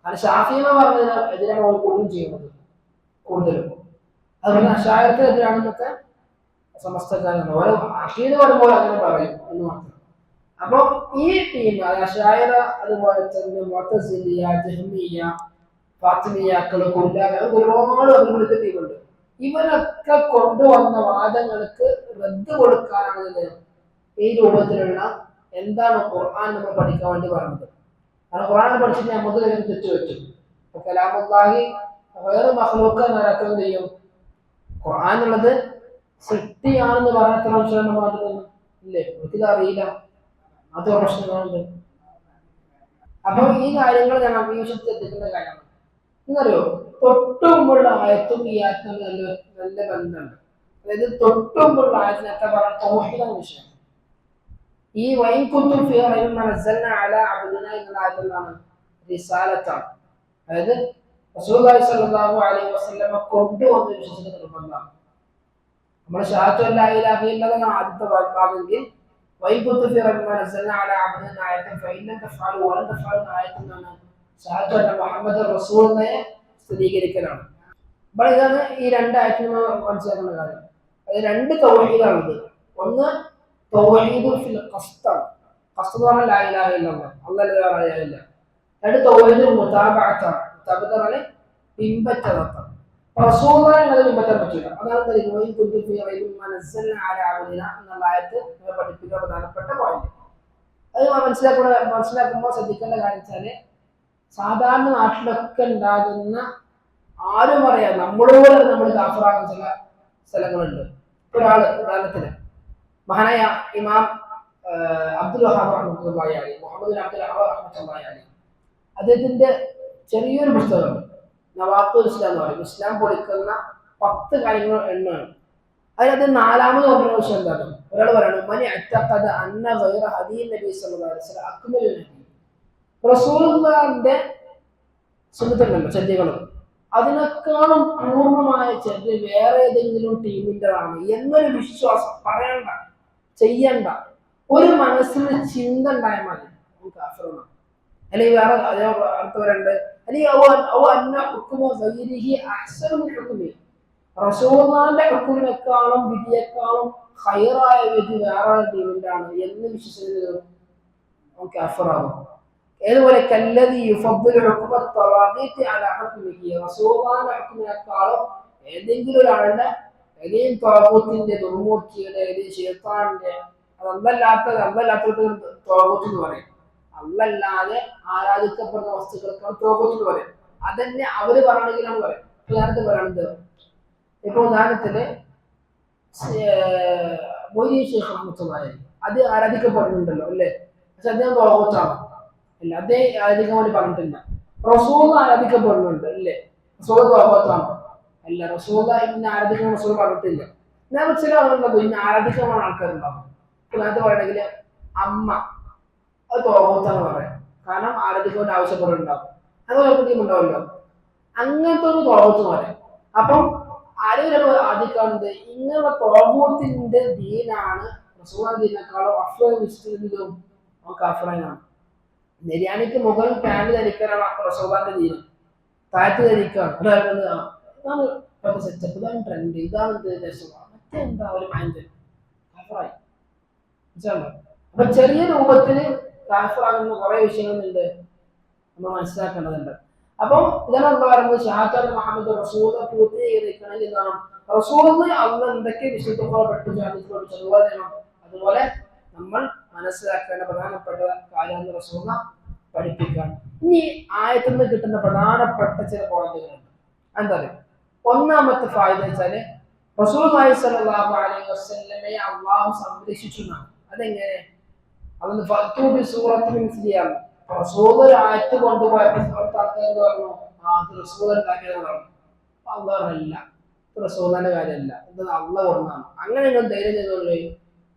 കാരണം ഷാഫി എന്ന് പറഞ്ഞതിന് എതിരാണ് അവർ കൂടുതലും ചെയ്യുന്നത്, കൂടുതലും. അതുപോലെ അശായറത്തിനെതിരാണ് ഇന്നത്തെ സമസ്തക്കാരെന്ന് ഓരോ അഖീദ വരുമ്പോൾ അങ്ങനെ പറയും എന്ന് മാത്രം. അപ്പൊ ഈ ടീം അശായറ, അതുപോലെ തന്നെ മുഅ്തസിലിയ, ജഹ്മിയ്യ, ഫാത്തിമിയ്യകൾ, കുല്ലാബ്, ഒരുപാട് അഭിമുഖ ടീമുണ്ട്. ഇവരൊക്കെ കൊണ്ടുവന്ന വാദങ്ങൾക്ക് റദ്ദ് കൊടുക്കാനാണ് ഈ രൂപത്തിലുള്ള എന്താണ് ഖുർആൻ നമ്മൾ പഠിക്കാൻ വേണ്ടി പറയുന്നത്. കാരണം ഖുർആൻ പഠിച്ചിട്ട് നമുക്ക് ഇതിന് തെറ്റുപറ്റും. ഇപ്പൊ കലാമുല്ലാഹി വേറെ മഖ്ലൂഖ് എന്നൊക്കെ എന്ത് ചെയ്യും, ഖുർആൻ എന്നുള്ളത് സൃഷ്ടിയാണെന്ന് പറയാത്ത മനുഷ്യരുടെ മാത്രം ഇല്ലേ, എനിക്കിത് അറിയില്ല, അത് പ്രശ്നങ്ങളുണ്ട്. അപ്പൊ ഈ കാര്യങ്ങൾ ഞാൻ അഭിഷേകത്തിൽ എത്തിക്കേണ്ട കാര്യമാണ്. എന്നറിയോ, തൊട്ടുമുമ്പുള്ള ആയത്തും ഈ ആയത്തും നല്ല നല്ല ബന്ധമുണ്ട്. അതായത് തൊട്ടുമുമ്പുള്ള ആയത്തിനൊക്കെ പറഞ്ഞ തൗഹീദാണ് വിഷയം. ഈ വഇൻ കുൻതും ഫീ റൈബിൻ മിമ്മാ നസ്സൽനാ അലാ അബ്ദിനാ എന്ന ആയത്തിലാണ് റിസാലത്താണ്. അതായത് റസൂലുള്ളാഹി സ്വല്ലല്ലാഹു അലൈഹി വസല്ലം കൊണ്ടുവന്ന വിശ്വസിക്കുന്ന നിർബന്ധമാണ്. നമ്മുടെ ഷഹാദത്തു ലാ ഇലാഹ ഇല്ലല്ലാഹ് ആദ്യത്തെ ഭാഗമെങ്കിൽ وإن كنتم في ريب مما نزلنا على عبدنا آية فإن لم تفعلوا ولن تفعلوا آية ഷഹാദത്തു അന്ന മുഹമ്മദ് റസൂലിനെ സ്ഥിരീകരിക്കലാണ്. അപ്പോൾ ഇതാണ് ഈ രണ്ടായത്തിൽ മനസ്സിലാക്കുന്ന കാര്യം. അത് രണ്ട് തൗഹീദാണിത്. ഒന്ന് തൗഹീദുൽ ഫിൽ ഖസ്ദാണ്. ഖസ്ദ് എന്ന് പറഞ്ഞാൽ ലാ ഇലാഹ ഇല്ലല്ലാഹ്, അല്ലാഹു ലാ ഇലാഹ. രണ്ട് തൗഹീദുൽ മുതാബഅത്താണ്. മുതാബഅത്ത് പറഞ്ഞാൽ പിൻപറ്റലാണ്. റസൂലുള്ളാഹിനെ അത് പിൻപറ്റാൻ പറ്റില്ല. അതാണ് വഇൻ കുൻതും ഫീ റൈബിൻ മിമ്മാ നസ്സൽനാ അലാ അബ്ദിനാ എന്നുള്ള ആയത്ത് പഠിപ്പിക്കുന്ന പ്രധാനപ്പെട്ട പോയിന്റ്. അത് മനസ്സിലാക്കുമ്പോൾ ശ്രദ്ധിക്കേണ്ട കാര്യം വെച്ചാല് സാധാരണ നാട്ടിലൊക്കെ ഉണ്ടാകുന്ന ആരും പറയാം നമ്മളോട് നമ്മൾ കാഫറാകുന്ന ചില സ്ഥലങ്ങളുണ്ട്. ഒരാള് ഉദാഹരണത്തിന് മഹാനായ ഇമാം അബ്ദുൽ വഹാബ് റഹ്മത്തുള്ളാഹി അലൈഹി, മുഹമ്മദ് ബിൻ അബ്ദുൽ വഹാബ് റഹ്മത്തുള്ളാഹി അലൈഹി, അദ്ദേഹത്തിന്റെ ചെറിയൊരു പുസ്തകമുണ്ട്, നവാഖിദുൽ ഇസ്ലാം എന്ന് പറയും. ഇസ്ലാം പൊളിക്കുന്ന 10 കാര്യങ്ങൾ എണ്ണാണ്. അതിനകത്ത് 4ാമത് പറഞ്ഞ വിഷയം എന്താണ്? ഒരാൾ പറയണം മനി അത്തഖദ അന്ന ഗൈറ ഹദീൻ നബി സല്ലല്ലാഹു അലൈഹി വസല്ലം അക്മലുൽ നബി. റസൂലുള്ളാഹിന്റെ സുന്നത്തുണ്ടല്ലോ, ചര്യകളും, അതിനേക്കാളും പൂർണ്ണമായ ചര്യ വേറെ ഏതെങ്കിലും ടീമിൻ്റെതാണ് എന്നൊരു വിശ്വാസം പറയണ്ട, ചെയ്യണ്ട, ഒരു മനസ്സിൽ ചിന്ത ഉണ്ടായാൽ മതി നമുക്ക് കാഫിറാണ്. അല്ലെങ്കിൽ വേറെ അടുത്തവരുണ്ട്, അല്ലെങ്കിൽ റസൂലുള്ളാഹിന്റെ ഹുക്മിനേക്കാളും വിധിയേക്കാളും ഖൈറായ വിധി വേറെ ടീമിൻ്റെയാണ് എന്ന് വിശ്വസിക്കുന്നത് നമുക്ക് കാഫിറാകും. ഏതുപോലെ കല്ലദി യുഫദ്ദിലു ഹുക്മ തവാഗീതി അലാ ഹുക്മിഹി, റസൂലുള്ളാഹിന്റെ ഹുക്മിനേക്കാളും ഏതെങ്കിലും ഒരാളുടെ, ഏതെങ്കിലും തവാഗൂത്തിന്റെ, ദുർമൂർത്തിയുടെ, ഏതെങ്കിലും ശൈത്താന്റെ അല്ലല്ലാത്തവർക്ക് തോപത്ത് എന്ന് പറയും. അല്ലല്ലാതെ ആരാധിക്കപ്പെടുന്ന വസ്തുക്കൾക്കാണ് തോപത്ത് എന്ന് പറയും. അതന്നെ അവര് പറയണമെങ്കിലാണ് പറയും. ഉദാഹരണത്തിന് പറയുന്നത്, ഇപ്പൊ ഉദാഹരണത്തിന് മൊയ്തീൻ ശേഖ് റഹ്മത്തുള്ളാഹി അത് ആരാധിക്കപ്പെടുന്നുണ്ടല്ലോ അല്ലേ? പക്ഷെ അദ്ദേഹം തോപത്താണ്. ഇല്ല, അദ്ദേഹം ആരാധിക്കാൻ വേണ്ടി പറഞ്ഞിട്ടില്ല. റസൂൽ ആരാധിക്കപ്പെടുന്നുണ്ട് അല്ലേ? റസൂൽ തോപത്താണ്. അല്ല, റസൂൽ ഇന്ന ആരാധിക്കാൻ റസൂൽ പറഞ്ഞിട്ടില്ല. ഞാൻ ചില ആളുകളുണ്ടോ ഇന്ന ആരാധിക്കാൻ ആൾക്കാരുണ്ടാവും. ഇതിനകത്ത് പറയണമെങ്കിൽ അമ്മ അത് തോപത്താണ് പറയാം. കാരണം ആരാധിക്കാൻ ആവശ്യപ്പെടുന്നുണ്ടാവും. അങ്ങനെ ഒരു ഉണ്ടാവല്ലോ, അങ്ങനത്തെ ഒരു തോപത്ത് പറയാം. അപ്പം ആരെങ്കിലും ആദിക്കാവുന്നത് ഇങ്ങനെയുള്ള തോപത്തിന്റെ ദീനാണ് റസൂൽ ദീനേക്കാളും അഫ്ളൽ വിശ്വസിക്കുന്നതും കാഫിറാണ്. നിര്യാണിക്ക് മുകളിൽ പാന്റ് ധരിക്കാനാണ് റസൂലിന്റെ ദീനം, താഴത്ത് ധരിക്കാണ്. ഇതാണ് ഇപ്പോഴത്തെ സെറ്റപ്പ്, ഇതാണ് ട്രെൻഡ്, ഇതാണ് മറ്റെന്താ ഒരു പാന്റ് കാഫിറായി. മനസ്സിലാണോ? അപ്പൊ ചെറിയ രൂപത്തിൽ കാഫിറാകുന്ന കുറെ വിഷയങ്ങളുണ്ട്, നമ്മൾ മനസ്സിലാക്കേണ്ടതുണ്ട്. അപ്പം ഇതാണ് എന്താ പറയുന്നത്, ഷഹാദത്ത് മുഹമ്മദ് റസൂൽ പൂർത്തീകരിക്കണമെങ്കിൽ എന്താണ്, റസൂലിന് അന്ന് എന്തൊക്കെ വിശുദ്ധങ്ങൾ പഠിപ്പിച്ചു അതുപോലെ നമ്മൾ മനസ്സിലാക്കേണ്ട പ്രധാനപ്പെട്ട കാര്യങ്ങൾ റസൂൽ പഠിപ്പിക്കുകയാണ്. ഇനി ആയത്തിൽ നിന്ന് കിട്ടുന്ന പ്രധാനപ്പെട്ട ചില പോയിന്റുകളുണ്ട്. എന്താ പറയുക, ഒന്നാമത്തെ ഫായിദ വെച്ചാല് റസൂലുള്ളാഹി സ്വല്ലല്ലാഹു അലൈഹി വസല്ലമയെ അള്ളാഹു സംരക്ഷിച്ചു എന്നാണ്. അതെങ്ങനെ? അതൊന്ന് ഫഅ്തു സൂറത്തിൽ മിസ്ലിയാണ്. റസൂൽ ഒരു ആയത്ത് കൊണ്ടുപോയപ്പോൾ പറഞ്ഞു അത് റസൂൽ ഉണ്ടാക്കിയെന്ന് പറഞ്ഞു. അള്ളാഹല്ല, റസൂലിന്റെ കാര്യമല്ല, ഇത് അള്ളാഹ് കൊണ്ടാണ്. അങ്ങനെ നിങ്ങൾ ധൈര്യം ചെയ്തോളൂ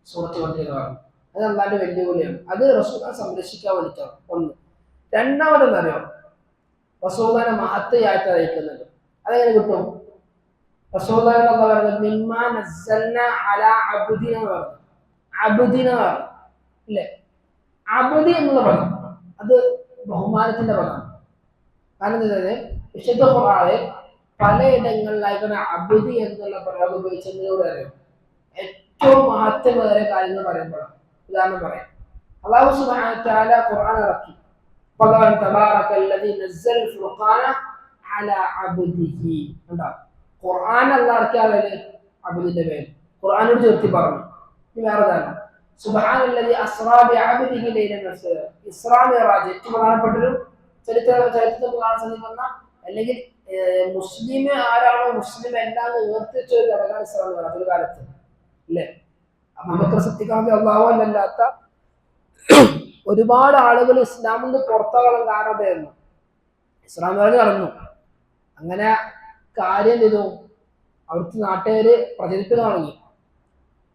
സൂറത്ത് കൊണ്ടിരുന്നു പറഞ്ഞു. അത് അള്ളാന്റെ വെല്ലുവിളിയാണ്. അത് റസൂലിനെ സംരക്ഷിക്കാൻ വേണ്ടിയിട്ടാണ് ഒന്ന്. രണ്ടാമതെന്ന് അറിയാം, റസൂലിനെ മഹത്വയായിട്ട് അയക്കുന്നത്. അതെങ്ങനെ കിട്ടും? റസൂലിനെ എന്താ പറയുന്നത്, മിമ്മാ നസ്സൽന അലാ അബ്ദിന എന്ന് പറഞ്ഞു. അബ്ദിന പറഞ്ഞു ഇല്ലേ? അബ്ദി എന്നുള്ള പദം അത് ബഹുമാനത്തിന്റെ പദമാണ്. കാരണം എന്താ വെച്ചാൽ വിശുദ്ധ ഖുർആനിൽ പലയിടങ്ങളിലായിട്ടാണ് അബ്ദി എന്നുള്ള പ്രയോഗം ഉപയോഗിച്ചതിലൂടെ അറിയാം ഏറ്റവും മഹത്വമേറിയ കാര്യങ്ങൾ പറയുമ്പോഴാണ്. ഉദാഹരണം പറയാം, അല്ലാഹു സുബ്ഹാനഹു വ തആല ഖുർആൻ ഇറക്കി, തബാറകല്ലദീ നസ്സൽ ഫുർഖാന അലാ അബ്ദിഹി. കണ്ടോ? ഖുർആൻ അല്ലാഹു ഇറക്കിയ അബ്ദിന്റെ പേര് ഖുർആനോട് ചേർത്തി പറഞ്ഞു. ഇനി വേറെ ഉദാഹരണം, സുബ്ഹാനല്ലദീ അസ്റാ ബിഅബ്ദിഹി ലൈലൻ മിനൽ ഇസ്റാ മിഅ്റാജ്. ഏറ്റവും പ്രധാനപ്പെട്ടൊരു ചരിത്രത്തിൽ കാണാൻ സാധിക്കുന്ന, അല്ലെങ്കിൽ മുസ്ലിം ആരാണോ മുസ്ലിം എല്ലാം ഉയർത്തിച്ച ഒരു ഘടകമാണ് ഇസ്ലാം എന്ന് പറയുന്നത് ഒരു കാലത്ത് അല്ലേ? അബൂബക്കർ സിദ്ദീഖ് അല്ലാഹു അല്ലാത്ത ഒരുപാട് ആളുകൾ ഇസ്ലാമിൽ നിന്ന് പുറത്താകാൻ കാരണമായിരുന്നു. ഇസ്ലാം നടന്നു. അങ്ങനെ കാര്യം ചെയ്തു, അവിടുത്തെ നാട്ടുകാര് പ്രചരിപ്പിക്കാൻ തുടങ്ങി.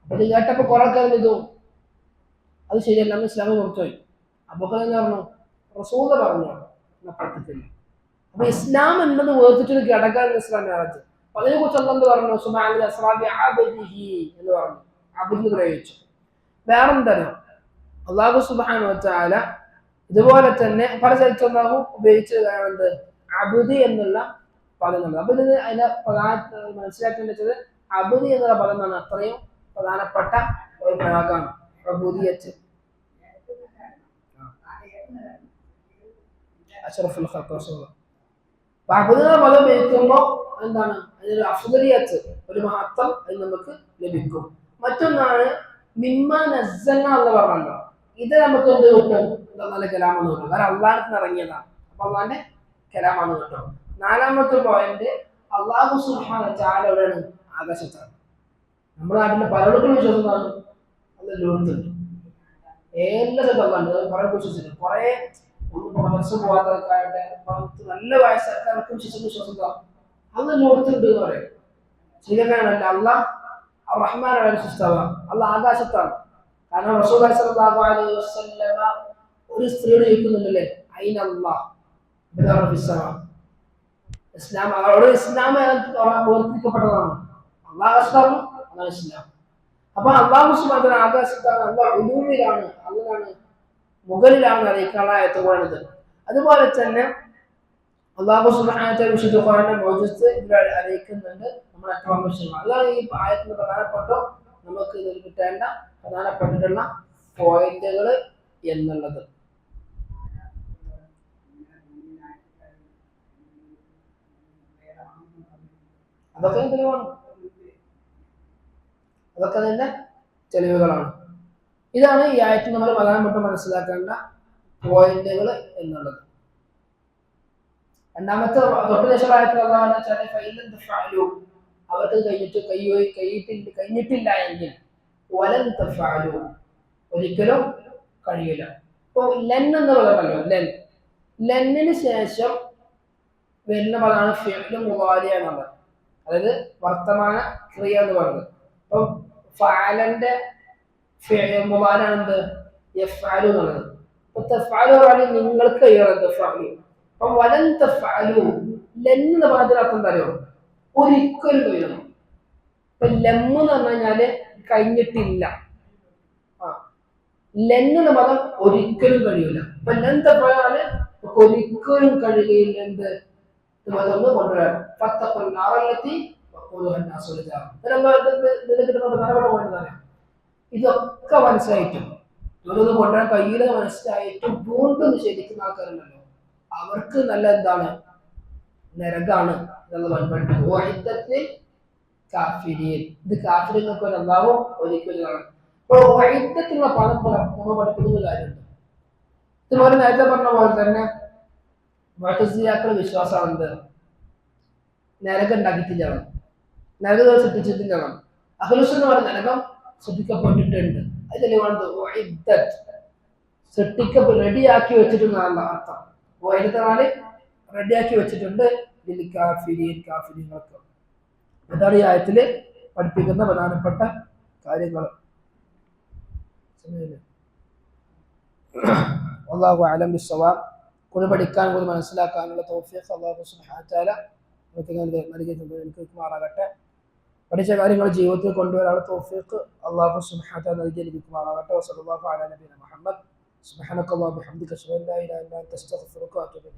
അപ്പൊ ഇത് കേട്ടപ്പോ കുറെ കാര്യം ചെയ്തു, അത് ശരിയല്ല, ഇസ്ലാമിൽ പുറത്തുപോയി. അബൂബക്കർ എന്ന് പറഞ്ഞു, റസൂൽ പറഞ്ഞു പറ്റത്തില്ല. അപ്പൊ ഇസ്ലാം എന്നത് വേർതിട്ടൊരു ഘടകം ഇസ്ലാം രാജ്യം. അപ്പൊ അതിനെ കുറിച്ച് എന്ത് പറഞ്ഞു? സുബ്ഹാനൽ അസ്റാബി അബ്ദിഹി എന്ന് പറഞ്ഞു, അബ്ദ് പ്രയോഗിച്ചു. വേറെന്തറിയോ, അല്ലാഹു സുബ്ഹാനഹു വ തആല ഇതുപോലെ തന്നെ പല സ്ഥലത്തും അല്ലാഹു ഉപയോഗിച്ചത് അബ്ദി എന്നുള്ള പദം. അപ്പൊ ഇത് അതിനെ മനസ്സിലാക്കേണ്ടത് അബ്ദി എന്നുള്ള പദം എന്നാണ് അത്രയും പ്രധാനപ്പെട്ട ഒരു പ്രയോഗമാണ് അബൂദിയത്ത്. അഷ്റഫുൽ ഖൽഖ് റസൂലുള്ളാഹി. അബ്ദ് എന്ന പദം ഉപയോഗിക്കുമ്പോൾ എന്താണ്, അതിനൊരു അഫ്ദലിയത്ത്, ഒരു മഹത്വം അത് നമുക്ക് ലഭിക്കും. മറ്റൊന്നാണ് മിമ്മാ നസ്സൽന എന്ന് പറഞ്ഞല്ലോ, ഇത് നമുക്ക് എന്ത് കിട്ടും? നല്ല കലാമെന്ന് കിട്ടും. കാരണം അള്ളാഹ് ഇറങ്ങിയതാണ്, അപ്പൊ അള്ളാന്റെ കലാമാണ് കിട്ടും. നാലാമത്തെ പോയിന്റ്, അല്ലാഹു സുബ്ഹാനഹു വ തആല എവിടെയാണ്? ആകാശത്താണ്. നമ്മുടെ നാട്ടിലെ പലർക്കും വിശ്വസിക്കുന്നതാണ് അത് ലോകത്തുണ്ട്. എല്ലാ സ്ഥലത്തുണ്ട് കുറെ വിശ്വസിച്ചിട്ടുണ്ട്. കുറെ മനസ്സും പോകാത്തവർക്കായിട്ട് നല്ല വയസ്സാർക്കാർക്കും വിശ്വസിക്കുക അത് ലോകത്തുണ്ട് എന്ന് പറയും. ശരിയാണല്ല, അള്ളാഹ് റഹ്മാനാണ് വിശ്വസ്തവാണ്, അള്ളാഹ് ആകാശത്താണ്. കാരണം റസൂലുള്ളാഹി സ്വല്ലല്ലാഹു അലൈഹി വസല്ലമ ഒരു സ്ത്രീയോട് ചോദിക്കുന്നുണ്ടല്ലേ, അയിന അല്ലാഹ് ഇസ്ലാം, അവരോട് ഇസ്ലാം ഓർപ്പിക്കപ്പെട്ടതാണ്. അള്ളാഹ് ആകാശത്താണ്, അതാണ് ഇസ്ലാം. അപ്പൊ അള്ളാഹു സുബ്ഹാനഹു വ തആല ആകാശത്താണ്, അള്ളാഹ് ഉലൂമിലാണ്, അള്ളാഹ് മുകളിലാണ് അറിയിക്കാനുള്ള ആയത്തുകളാണിത്. അതുപോലെ തന്നെ അല്ലാഹു സുബ്ഹാനഹു വ തആല വിശുദ്ധ ഖുർആനിലെ മൗജൂദ് ഇതിൽ അറിയിക്കുന്നുണ്ട്. നമ്മൾ അക്രമ വിഷയമാണ്. അതാണ് ഈ ആയത്തിന് പ്രധാനപ്പെട്ട നമുക്ക് ഇതിൽ കിട്ടേണ്ട പ്രധാനപ്പെട്ടിട്ടുള്ള പോയിന്റുകൾ എന്നുള്ളത്. അതൊക്കെ തന്നെ തെളിവുകളാണ്. ഇതാണ് ഈ ആയത്തിൽ നമ്മൾ പ്രധാനപ്പെട്ട മനസ്സിലാക്കേണ്ട പോയിന്റുകൾ എന്നുള്ളത്. രണ്ടാമത്തെ തൊട്ടുദേശായത്തിൽ അള്ളാഹു അവർക്ക് കഴിഞ്ഞിട്ടില്ല എങ്കിൽ വലൻ തഫഅലു ഒരിക്കലും കഴിയില്ല. ഇപ്പൊ ലൻ എന്ന് പറയുമല്ലോ, ലന്നിന് ശേഷം വരുന്ന പദമാണ് ഫിഅ്ലു മുളാരി എന്നുള്ളത്, അതായത് വർത്തമാന ക്രിയ എന്ന് പറയുന്നത്. അപ്പൊ ഫഅലന്റെ മുളാരിയാണ് എന്ത്? യഫ്അലു എന്നുള്ളത്. അപ്പൊ തഫഅലു പറഞ്ഞാൽ നിങ്ങൾക്ക് കഴിയണം തഫഅലു. അപ്പൊ വലൻ തഫഅലു ലന്ന് പറഞ്ഞതിന് അർത്ഥം എന്താ അറിയോ? ഒരിക്കലും കഴിയണം. ഇപ്പൊ ലമ്മ് എന്ന് പറഞ്ഞു കഴിഞ്ഞാല് കഴിഞ്ഞിട്ടില്ല. ലെന്നുള്ള പദം ഒരിക്കലും കഴിയൂല. അപ്പൊ ലെൻ തഫഅല് ഒരിക്കലും കഴിയുകയില്ല. എന്ത് ഒന്ന് കൊണ്ടുവരാൻ ഇതൊക്കെ മനസ്സിലായിട്ടും ഇതൊന്നും കൊണ്ടുവരാൻ കഴിയില്ല മനസ്സിലായിട്ടും വീണ്ടും നിഷേധിക്കുന്ന ആൾക്കാരുണ്ടല്ലോ, അവർക്ക് നല്ല എന്താണ്? നരകാണ് എന്നുള്ളത്. ഇത് കാഫിരിങ്ങൾക്ക് അല്ലാഹു ഒരിക്കലും. അപ്പോൾ വൈദ്യത്തിലുള്ള പദം നമ്മൾ പഠിപ്പിക്കുന്ന കാര്യമുണ്ട്. ഇതുപോലെ നേരത്തെ പറഞ്ഞ പോലെ തന്നെ മുഅ്തസിലിയാക്കളുടെ വിശ്വാസമാണ് എന്ത്? നരകം ഉണ്ടാക്കിയിട്ടില്ല, നരകം സൃഷ്ടിച്ചിട്ടില്ല. അഹ്ലുസുന്ന എന്ന് പറഞ്ഞ നരകം സൃഷ്ടിക്കപ്പെട്ടിട്ടുണ്ട്. അത് തെളിവാണ് റെഡിയാക്കി വെച്ചിട്ടുണ്ടെന്നാണ് അർത്ഥം. വൈദ്യത്തിനാല് റെഡിയാക്കി വെച്ചിട്ടുണ്ട് കാഫിരീങ്ങൾക്ക്. അതാണ് ഈ ആയത്തില് പഠിപ്പിക്കുന്ന പ്രധാനപ്പെട്ട കാര്യങ്ങൾ. അല്ലാഹു അഅലം ബിസ്സവാബ്. കൂടുതൽ പഠിക്കാൻ, കൂടുതൽ മനസ്സിലാക്കാനുള്ള തൗഫീഖ് അല്ലാഹു സുബ്ഹാനഹു വ തആല നൽകിയിരിക്കുമാറാകട്ടെ. പഠിച്ച കാര്യങ്ങൾ ജീവിതത്തിൽ കൊണ്ടുവരാനുള്ള തൗഫീഖ് അല്ലാഹു സുബ്ഹാനഹു വ തആല നൽകിയിരിക്കുമാറാകട്ടെ. വസല്ലല്ലാഹു അലാ നബിയിന മുഹമ്മദ് സുബ്ഹാനക അല്ലാഹുമ്മ വബിഹംദിക അശ്ഹദു അൻ ലാ ഇലാഹ ഇല്ല അൻത അസ്തഗ്ഫിറുക വ അതൂബു ഇലൈക്.